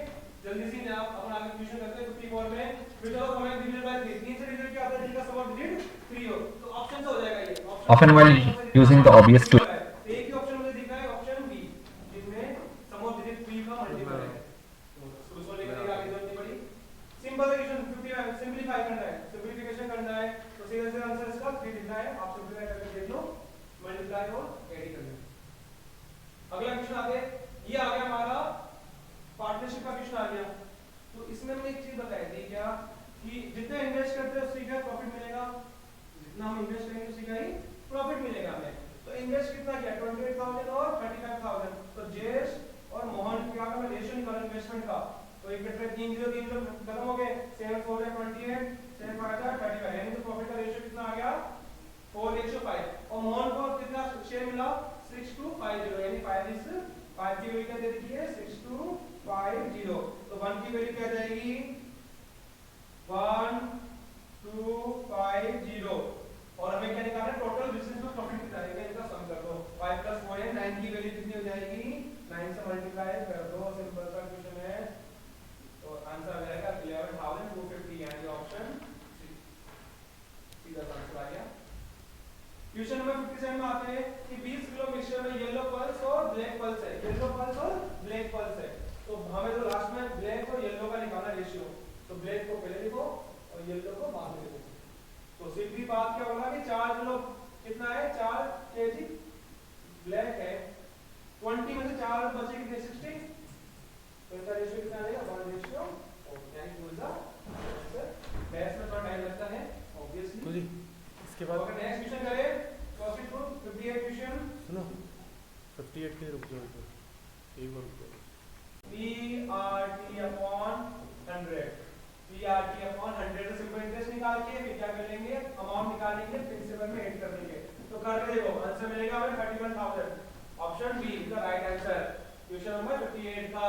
जल्दी से आप अपन आगे क्वेश्चन करते हैं 54 में। फिर चलो हमें डिजिट बाय 3 से डिजिट क्या आता है? जिनका सम ऑफ डिजिट 3 हो, तो ऑप्शन से हो जाएगा ये। Often while using the obvious tool. एक ही ऑप्शन मुझे दिख रहा है, ऑप्शन बी, जिसमें सम ऑफ डिजिट 3 का मल्टीपल है। तो शुरू से लेकर आगे जरूरत नहीं पड़ी। सिंपल क्वेश्चन 55 सिंपलीफाई करना है, सिंपलीफिकेशन करना है, तो सीधा सीधा आंसर इसका 3 दिखना है। आप सिंपलीफाई करके देख लो, मल्टीप्लाई और एड करना है। अगला क्वेश्चन आगे, ये आ गया हमारा पार्टनरशिप का क्वेश्चन आ गया। तो इसमें हमने एक चीज बताई थी क्या, कि जितना इन्वेस्ट करते हैं उससे क्या प्रॉफिट मिलेगा, जितना हम इन्वेस्ट करेंगे उससे क्या ही प्रॉफिट मिलेगा हमें। तो इन्वेस्ट कितना किया 28,000 और 35,000। तो जयेश और मोहन क्या करना रेशियो निकालो इन्वेस्टमेंट का। तो एक कट 3 0 खत्म हो गए 7 4 28 7 5 35 यानी तो प्रॉफिट का रेशियो कितना आ गया 4:5। और मोहन को कितना शेयर मिला 6250 यानी 5 की वैल्यू क्या दे दी है 6250। तो 1 की वैल्यू क्या जाएगी 1250 और हमें क्या निकालना है टोटल बिजनेस में प्रॉफिट कितना आएगा इनका सम कर दो 5 + 4 है 9 की वैल्यू कितनी हो जाएगी 9 से मल्टीप्लाई कर दो सिंपल सा क्वेश्चन है। तो आंसर आ जाएगा 11,250 यानी ऑप्शन सी सीधा आंसर आ गया। क्वेश्चन नंबर 57 में आते हैं कि 20 किलो मिक्सचर में येलो पल्स और ब्लैक पल्स है, येलो पल्स और ब्लैक पल्स है। तो हमें तो लास्ट में ब्लैक और येलो का निकालना रेशियो। तो ब्लैक को पहले लिखो और येलो को बाद में लिखो। तो सीधी बात क्या होगा कि 4 किलो कितना है 4 केजी ब्लैक है 20 में से 4 बचे कितने 60। तो इसका रेशियो कितना आएगा 1:4 और यानी two is the answer. Base में थोड़ा टाइम लगता है ऑब्वियसली। इसके बाद अगर नेक्स्ट क्वेश्चन करें क्वेश्चन 58 क्वेश्चन सुनो 58 के रुक जाओ एक बार रुक जाओ। PRT upon 100 PRT upon 100 से सिंपल इंटरेस्ट निकाल के फिर क्या कर लेंगे अमाउंट निकालने के लिए प्रिंसिपल में ऐड कर देंगे। तो करके देखो आंसर मिलेगा हमें 31,000 option B is the right answer. Question number 58 का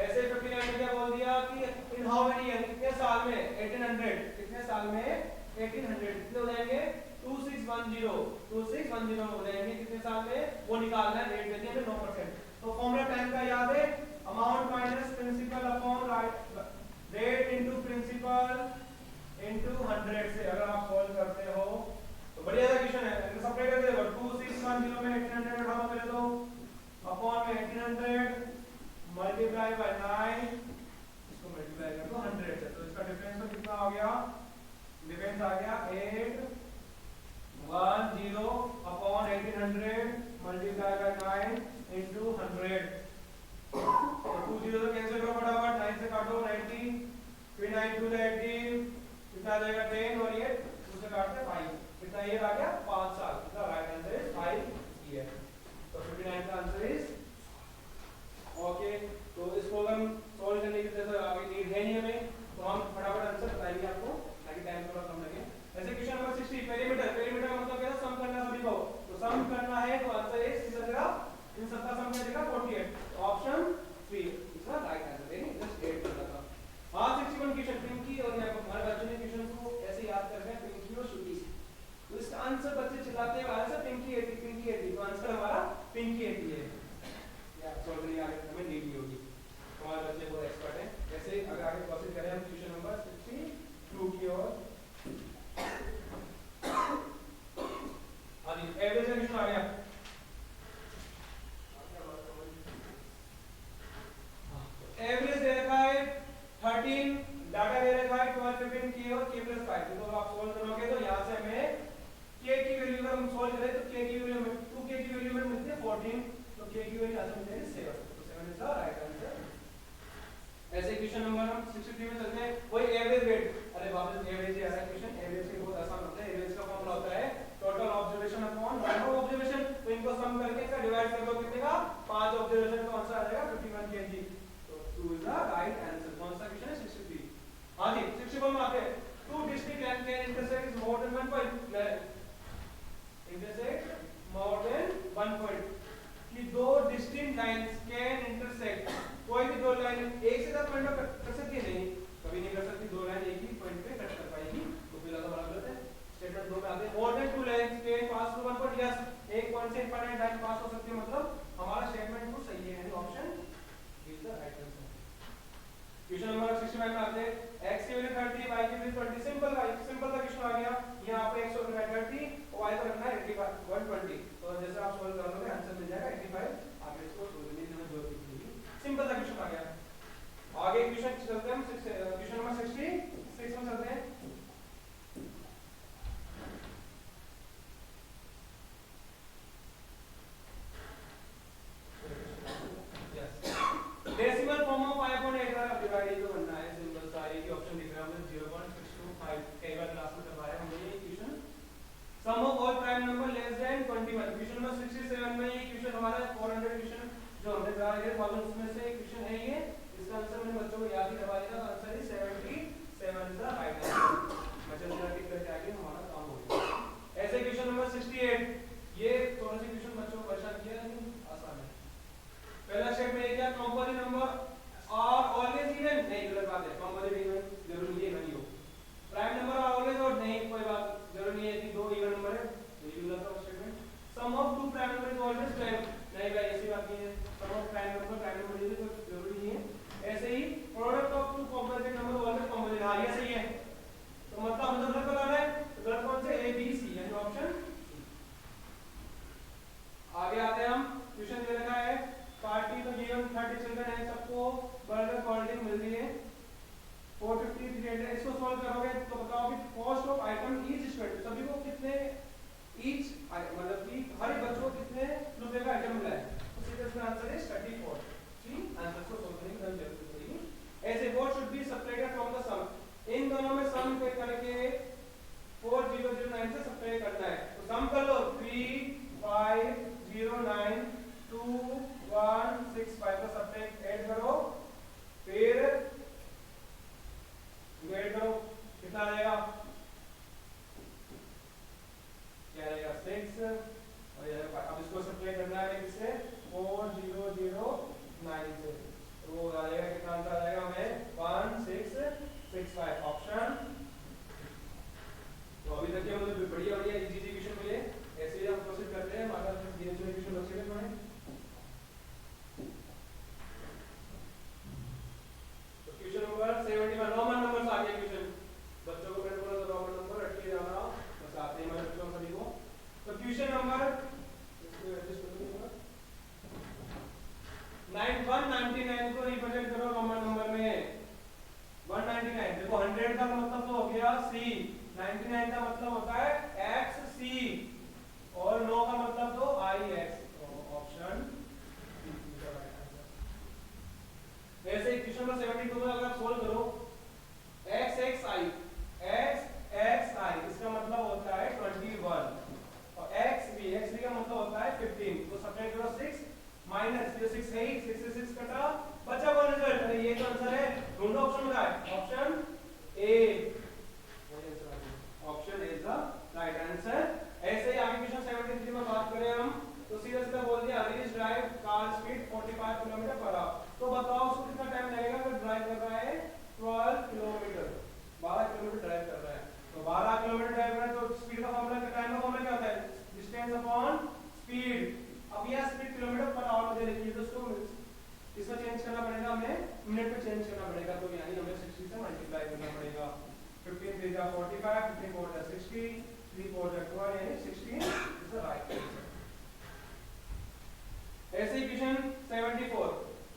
ऐसे 59 ने क्या बोल दिया कि इन हाउ मेनी ईयर कितने साल में 1800 कितने साल में 1800 कितने हो जाएंगे 2610 हो जाएंगे कितने साल में वो निकालना है रेट दे दिया हमें 9%। तो फॉर्मूला टाइम का याद है amount minus principal upon rate into principal into 100 से अगर आप सॉल्व करते हो तो बढ़िया सा क्वेश्चन है। इनको सब्ट्रैक्ट करके देखो 2610 में 1800 उठाओ पहले तो अपॉन में 1800 मल्टीप्लाई बाय 9 इसको मल्टीप्लाई कर दो 100 से। तो इसका डिफरेंस तो कितना आ गया डिफरेंस आ गया 810 अपॉन 1800 मल्टीप्लाई बाय 9 इनटू 100। तो 2 0 तो कैंसिल करो फटाफट 9 से काटो 90 फिर 9 2 80 कितना आ जाएगा 10 और ये 2 से काटते 5 कितना ये आ गया 5 साल। इसका राइट आंसर इज 5 ईयर। तो 59 का आंसर इज ओके। तो इसको हम सॉल्व करने की जैसे आगे नीड है नहीं हमें तो हम फटाफट आंसर बताएंगे आपको ताकि टाइम थोड़ा कम लगे। ऐसे क्वेश्चन नंबर 60 पेरीमीटर पेरीमीटर मतलब क्या है सम करना सभी को। तो सम करना है तो आंसर इज किस जगह इन सबका सम क्या देगा 48 option 3 is the right answer. यानी जस्ट 8 करना था। हां 61 क्वेश्चन पिंकी और मैं हमारे बच्चों ने क्वेश्चन को ऐसे याद कर रहे हैं पिंकी और श्रुति। तो इसका आंसर मालूम उसमें से क्वेश्चन है ये, इसका आंसर मैंने बच्चों को याद ही करवा दिया था, answer is 77 is the right answer. बच्चों जरा टिक करके आगे हमारा काम हो गया। ऐसे क्वेश्चन नंबर 68, ये थोड़ा सा क्वेश्चन बच्चों को परेशान किया लेकिन आसान है। पहला स्टेप में ये क्या, composite number are always even, नहीं गलत बात है, कंपोजिट इवन जरूरी नहीं है नहीं हो। Prime number are always odd, नहीं कोई बात जरूरी नहीं है कि दो इवन नंबर है, तो ये गलत है statement. Sum of two prime number is always prime, नहीं भाई ऐसी बात नहीं है, सम ऑफ प्राइम नंबर ये तो जरूरी नहीं है। ऐसे ही product of two composite number always composite, हां ये सही है, तो मतलब हम गलत बताना है, तो गलत कौन से, ए बी सी यानी ऑप्शन। आगे आते हैं हम, क्वेश्चन दे रखा है पार्टी तो गिवन 30 चिल्ड्रन है, सबको बर्गर कोल्ड ड्रिंक मिल रही है 450 300, इसको सॉल्व करोगे तो बताओ कि cost of item each student, सभी को कितने ईच मतलब कि हर एक बच्चों को कितने रुपए का आइटम मिला है, तो सीधा इसका आंसर है 34। ठीक, आंसर को सोल्व करने की जरूरत पड़ेगी। ऐसे what should be subtracted from the sum, इन दोनों में सम को करके 4009 से सबट्रैक्ट करना है, तो सम कर लो 3509 2165 को सबट्रैक्ट ऐड करो, फिर ऐड करो कितना आ जाएगा, क्या आएगा 6 और ये 5। अब इसको सबट्रैक्ट करना है किससे, 4009 से, तो वो आ जाएगा कितना आंसर आ जाएगा हमें 1665 ऑप्शन। तो अभी तक के मतलब बढ़िया बढ़िया इजी क्वेश्चन मिले, ऐसे ही हम प्रोसीड करते हैं, हमारा धीरे धीरे क्वेश्चन बच्चे के थोड़े। तो क्वेश्चन नंबर 71 रोमन नंबर से आगे क्वेश्चन, बच्चों को मैंने बोला रोमन नंबर रट के जाना, बस आते हैं हमारे बच्चों सभी को। तो क्वेश्चन नंबर 199 को रिप्रेजेंट करो रोमन नंबर में। 199 देखो 100 का मतलब तो हो गया C, 99 का मतलब होता है XC और 9 का मतलब तो IX, तो ऑप्शन। वैसे क्वेश्चन नंबर 72 में अगर आप सोल्व करो XXI इसका मतलब होता है 21 और XB का मतलब होता है 15, तो सबट्रैक्ट करो 6 माइनस ये 6 है, 6 से 6 कटा, बचा कौन रिजल्ट, अरे ये तो आंसर है, ढूंढो ऑप्शन में, option A, option A is the right answer. ऐसे ही आगे क्वेश्चन 73 में बात करें हम, तो सीधा सीधा बोल दिया Harish drive car speed 45 kilometre per hour, तो बताओ उसको कितना टाइम लगेगा अगर ड्राइव कर रहा है 12 किलोमीटर, 12 किलोमीटर ड्राइव कर रहा है, तो 12 किलोमीटर ड्राइव कर रहा है तो स्पीड का फार्मूला क्या, टाइम का फार्मूला क्या होता है, डिस्टेंस अपॉन स्पीड। अब यह स्पीड किलोमीटर पर आवर मुझे लिखिए, तो उसको इसमें चेंज करना पड़ेगा, हमें मिनट में चेंज करना पड़ेगा, तो यानी हमें 60 से मल्टीप्लाई करना पड़ेगा। 15 3 जा 45, 15 4 जा 60, 3 4 जा 12 यानी 16 इज द राइट आंसर। ऐसे ही question 74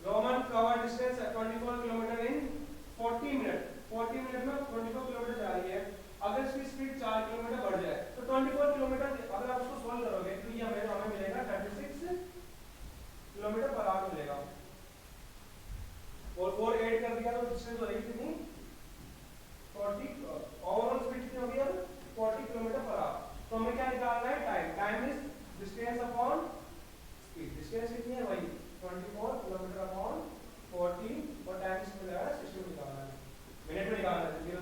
Roman cover distance 24 kilometre in 40 minute, 40 minute में 24 किलोमीटर जा रही है, अगर इसकी स्पीड 4 किलोमीटर बढ़ जाए तो 24 किलोमीटर अगर आप उसको सॉल्व करोगे तो ये हमें मिलेगा 36 किलोमीटर पर आवर मिलेगा, और 4 ऐड कर दिया तो डिस्टेंस हो जाएगी कितनी 40, ओवरऑल स्पीड कितनी होगी अब 40 किलोमीटर पर आवर। तो हमें क्या निकालना है, time is distance upon speed, distance कितनी है भाई 24 किलोमीटर अपॉन 40 और टाइम इसमें लगा 60 निकालना है, मिनट में निकालना है, 0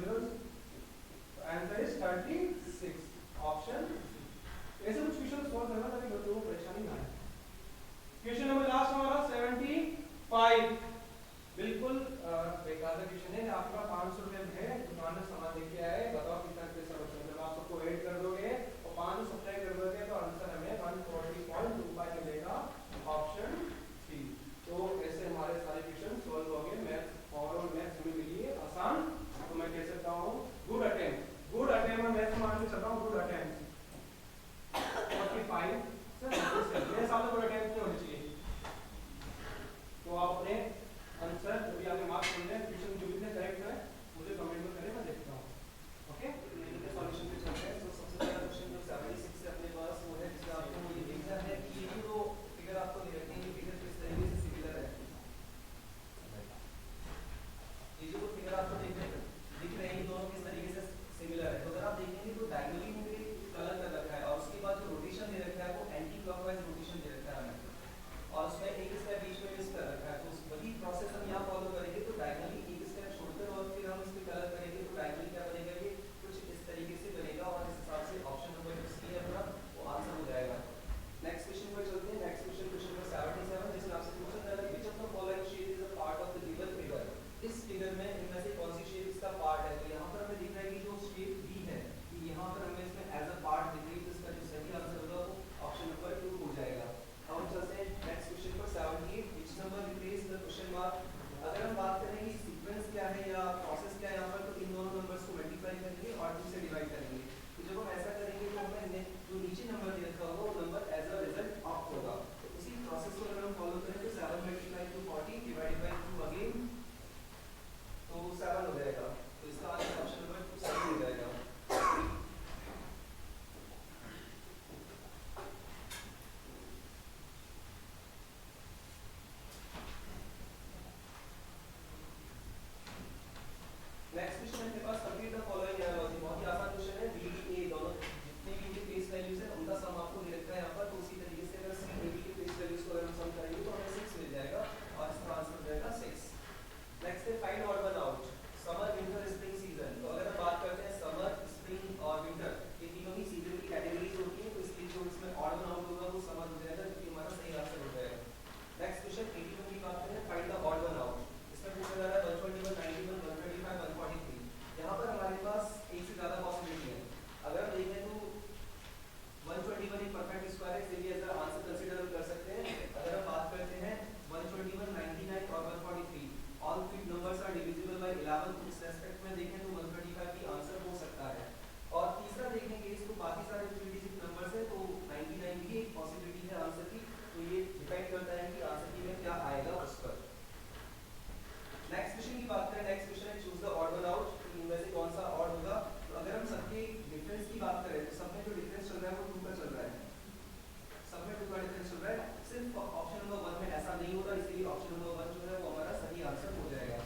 आंसर इज 36 ऑप्शन। ऐसे कुछ क्वेश्चन सॉल्व करना ताकि बच्चों को परेशानी ना आए। क्वेश्चन नंबर लास्ट हमारा 75 बिल्कुल बेकार का क्वेश्चन है, आपका 500 रुपए है, दुकान में सामान लेके आए, बताओ कितना पैसा बचा, जब आप सबको ऐड कर दोगे और 500 सब्ट्रैक्ट कर दोगे तो आंसर हमें 140.25 मिलेगा, ऑप्शन सी। तो ऐसे हमारे सारे क्वेश्चन सॉल्व हो गए, मैथ्स ओवरऑल मैथ्स में मिली आसान, तो मैं कह सकता हूँ गुड अटेम्प्ट में मैथ्स मान के चल रहा हूँ, गुड अटेम्प्ट 45 से मेरे साथ गुड अटेम्प्ट नहीं होनी चाहिए, तो आप अपने आंसर जो भी आपके मार्क्स मिल रहे हैं क्वेश्चन जो भी करेक्ट है मुझे कमेंट में करें, मैं देखता हूँ। ओके, सॉल्यूशन पे चलते हैं। तो सबसे पहला क्वेश्चन जो 76 से अपने पास वो है, जिसका आपको ये देखना है कि ये जो फिगर आपको दे रखी है ये फिगर किस तरीके से सिमिलर है, ये जो फिगर आपको दिख रही है दोनों किस तरीके से सिमिलर है, तो अगर आप देखेंगे तो डायगोनली की बात करें तो सब में जो डिफरेंस चल रहा है वो 2 का चल रहा है, सब में 2 का डिफरेंस चल रहा है। सिर्फ ऑप्शन नंबर 1 में ऐसा नहीं हो रहा, इसलिए ऑप्शन नंबर 1 जो है वो हमारा सही आंसर हो जाएगा।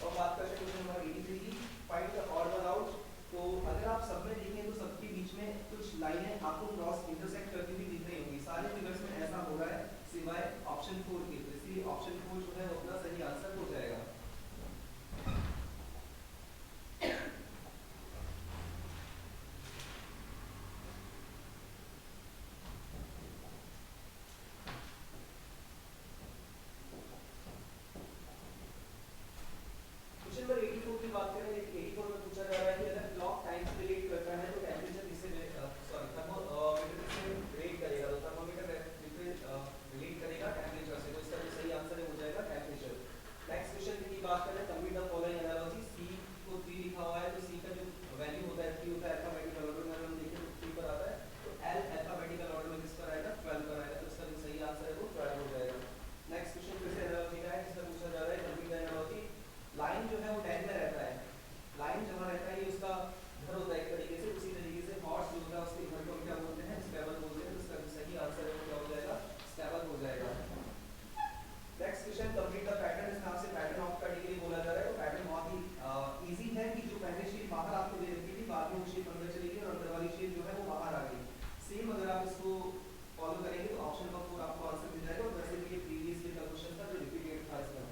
और बात करते हैं क्वेश्चन नंबर 83 की, find the odd one out. तो अगर आप सब में देखें तो सबके बीच में कुछ लाइनें आपको क्रॉस इंटरसेक्ट करती हुई दिख रही होंगी, सारे फिगर्स में ऐसा हो रहा है सिवाय ऑप्शन 4 के, तो इसलिए ऑप्शन 4 जो है वो अपना सही आंसर हो जाएगा। क्वेश्चन नंबर 84 की बात करें, 84 में पूछा जा रहा है कि अगर क्लॉक टाइम से रिलेट करता है तो टेंपरेचर किससे थर्मोमीटर से रिलेट करेगा, तो थर्मोमीटर रिलेट करेगा टेंपरेचर से, तो इसका जो सही आंसर है हो जाएगा टेंपरेचर। नेक्स्ट क्वेश्चन की बात करें, कंप्लीट द फॉलोइंग एनालॉजी। सी को 3 लिखा हुआ है, तो सी का जो वैल्यू होता है 3 होता है, अल्फाबेटिकल ऑर्डर में हम देखें तो 3 पर आता है, तो एल अल्फाबेटिकल ऑर्डर में किस पर आएगा, 12 पर आएगा, तो इसका जो सही आंसर है वो 12 हो जाएगा। नेक्स्ट क्वेश्चन फिर से एनालॉजी का है, जिसमें पूछा जा रहा है कंप्लीट द एनालॉजी। लाइन जो है वो टैग में रहता है, लाइन जहाँ रहता है ये उसका घर होता है एक तरीके से, उसी तरीके से हॉर्स जो होता है उसके घर को हम क्या बोलते हैं, स्टेबल बोलते हैं, तो इसका जो सही आंसर है वो क्या हो जाएगा, स्टेबल हो जाएगा। Next question, complete the pattern. इस नाम से पैटर्न ऑफ कैटेगरी बोला जा रहा है, तो पैटर्न बहुत ही इजी है कि जो पहले शीट बाहर आपको दे रखी थी, बाद में वो शीट अंदर चली गई और अंदर वाली शीट जो है वो बाहर आ गई। सेम अगर आप इसको फॉलो करेंगे तो ऑप्शन नंबर 4 आपको आंसर मिल जाएगा, और वैसे भी ये प्रीवियस ईयर का क्वेश्चन था जो रिपीटेड था इसमें।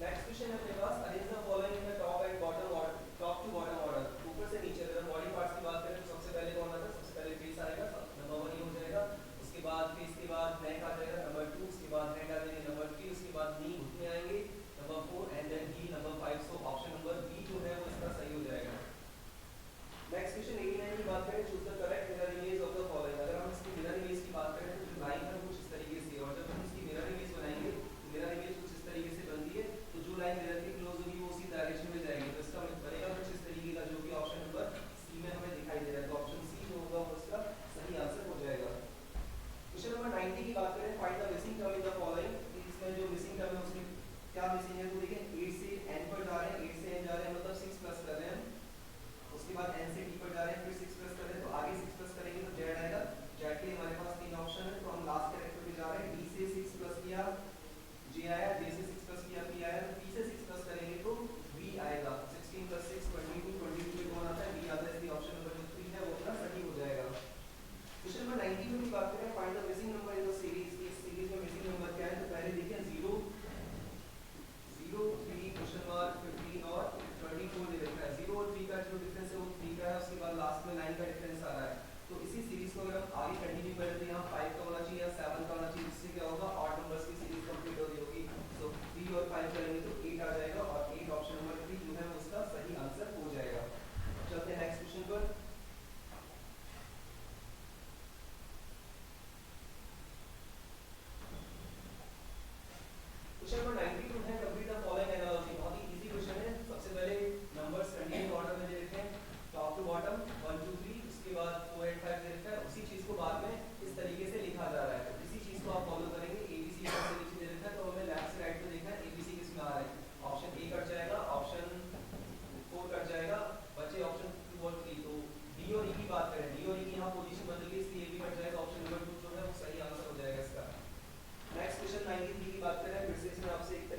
नेक्स्ट क्वेश्चन है अपने पास, arrange the following in the top and bottom order, top to bottom order, ऊपर से नीचे। अगर बॉडी पार्ट्स की बात करें तो सबसे पहले कौन आता है, सबसे पहले फेस आएगा, नंबर 1 ये हो जाएगा, उसके बाद फेस के बाद नेक आ जाएगा, नंबर 2, उसके बाद हेड आ जाएगी, नंबर 3, उसके बाद नी घुटने आएंगे, नंबर 4 एंड देन ही, number 5। So option number B जो है वो इसका सही हो जाएगा। नेक्स्ट क्वेश्चन 89 की बात करें, choose the correct mirror image of the following. अगर हम इसकी मिरर इमेज की बात करें तो जो लाइन है कुछ इस तरीके से, और जब हम इसकी मिरर इमेज बनाएंगे तो मिरर इमेज कुछ इस तरीके से बनती है, तो जो लाइन मिरर के क्लोज होगी वो उसी डायरेक्शन में जाएगी, तो इसका बनेगा कुछ इस तरीके का, जो कि ऑप्शन नंबर सी में हमें दिखाई दे रहा है, तो ऑप्शन सी जो होगा वो इसका सही आंसर हो जाएगा। क्वेश्चन नंबर 90 की बात करें, find the missing term in the following. इसमें जो मिसिंग टर्म है उसमें क्या मिसिंग है, तो देखिए 8 से n पर जा रहे हैं, 8 से n जा रहे हैं मतलब 6 प्लस कर रहे हैं, उसके बाद n से t पर जा रहे हैं, फिर 6 प्लस कर रहे हैं, तो आगे 6 प्लस करेंगे तो z आएगा। z के लिए हमारे पास 3 ऑप्शन है, तो हम लास्ट कैरेक्टर पे जा रहे हैं, d से 6 प्लस किया j आया, j से 6 प्लस किया p आया, तो p से 6 प्लस करेंगे तो v आएगा। 16 प्लस 6 22, 22 में कौन आता है, v आता है, इसलिए ऑप्शन नंबर जो 3 है वो अपना सही हो जाएगा। क्वेश्चन नंबर 92 की बात करें, find the missing number in the series. इस सीरीज में मिसिंग नंबर क्या है, तो पहले देखिए 0 0 3 क्वेश्चन मार्क 15 और 24 दे रखा है। 0 और 3 का जो डिफरेंस है वो 3 का है, उसके बाद लास्ट में 9 का डिफरेंस आ रहा है, तो इसी सीरीज को अगर हम आगे कंटिन्यू करें तो यहाँ 5 का होना चाहिए या 7 का होना चाहिए, जिससे क्या होगा, ऑड नंबर्स की सीरीज कंप्लीट हो रही होगी। सो 3 और 5 करेंगे तो 8 आ जाएगा, और 8 ऑप्शन नंबर 3 जो है वो उसका सही आंसर हो जाएगा। चलते हैं नेक्स्ट क्वेश्चन पर। क्वेश्चन नंबर 92 है, कंप्लीट द फॉलोइंग एनालॉजी। बहुत ही इजी क्वेश्चन है। सबसे पहले नंबर्स कंटिन्यू ऑर्डर में दे रखे हैं, टॉप टू बॉटम 1 2 3, उसके बाद 4 8 5 दे रखा है, उसी चीज को बाद में इस तरीके से लिखा जा रहा है, तो इसी चीज को आप फॉलो करेंगे। ABC ऊपर से नीचे दे रखा है, तो हमें लेफ्ट से राइट में देखना है ABC किसमें आ रहा है, ऑप्शन ए कट जाएगा, ऑप्शन 4 कट जाएगा, बचे ऑप्शन 2 और 3। तो डी और ई की बात करें, डी और ई की यहाँ पोजीशन बदल गई, इसलिए ए भी कट जाएगा, ऑप्शन नंबर 2 जो है वो सही आंसर हो जाएगा इसका। नेक्स्ट क्वेश्चन 93 की बात करें, फिर से इसमें आपसे एक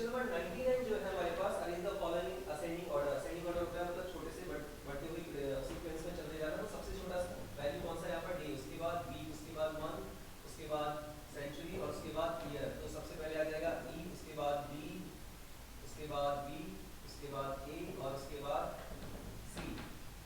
क्वेश्चन नंबर 99 जो है हमारे पास, arrange the following ascending order. Ascending order होता है मतलब छोटे से बढ़ते हुए सीक्वेंस में चलते जाना। तो सबसे छोटा वैल्यू कौन सा है यहाँ पर? डे, उसके बाद वीक, उसके बाद मंथ, उसके बाद सेंचुरी और उसके बाद ईयर। तो सबसे पहले आ जाएगा ई, उसके बाद बी, उसके बाद बी, उसके बाद ए और उसके बाद सी।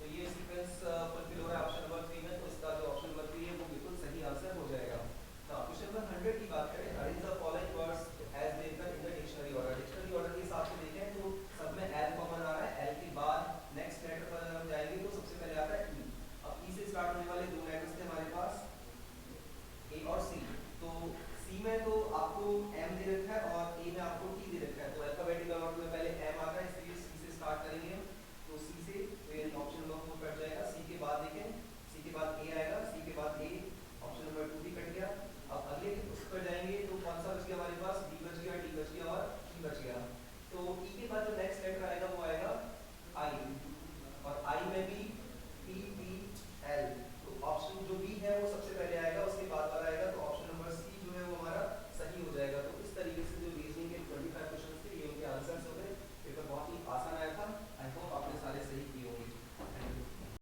तो ये सीक्वेंस फुलफिल हो रहा है ऑप्शन नंबर 3 में। तो इसका जो ऑप्शन नंबर 3 है वो बिल्कुल सही आंसर हो जाएगा। क्वेश्चन नंबर 100 की बात करें, arrange the following words as they occur in the dictionary order. Dictionary order के हिसाब से देखें तो सब में एल कॉमन आ रहा है। एल के बाद नेक्स्ट लेटर पर अगर हम जाएंगे तो सबसे पहले आता है ई। अब ई से स्टार्ट होने वाले दो लेटर्स थे हमारे पास, ए और सी। तो सी में तो आपको एम दे रखा है और ए में आपको टी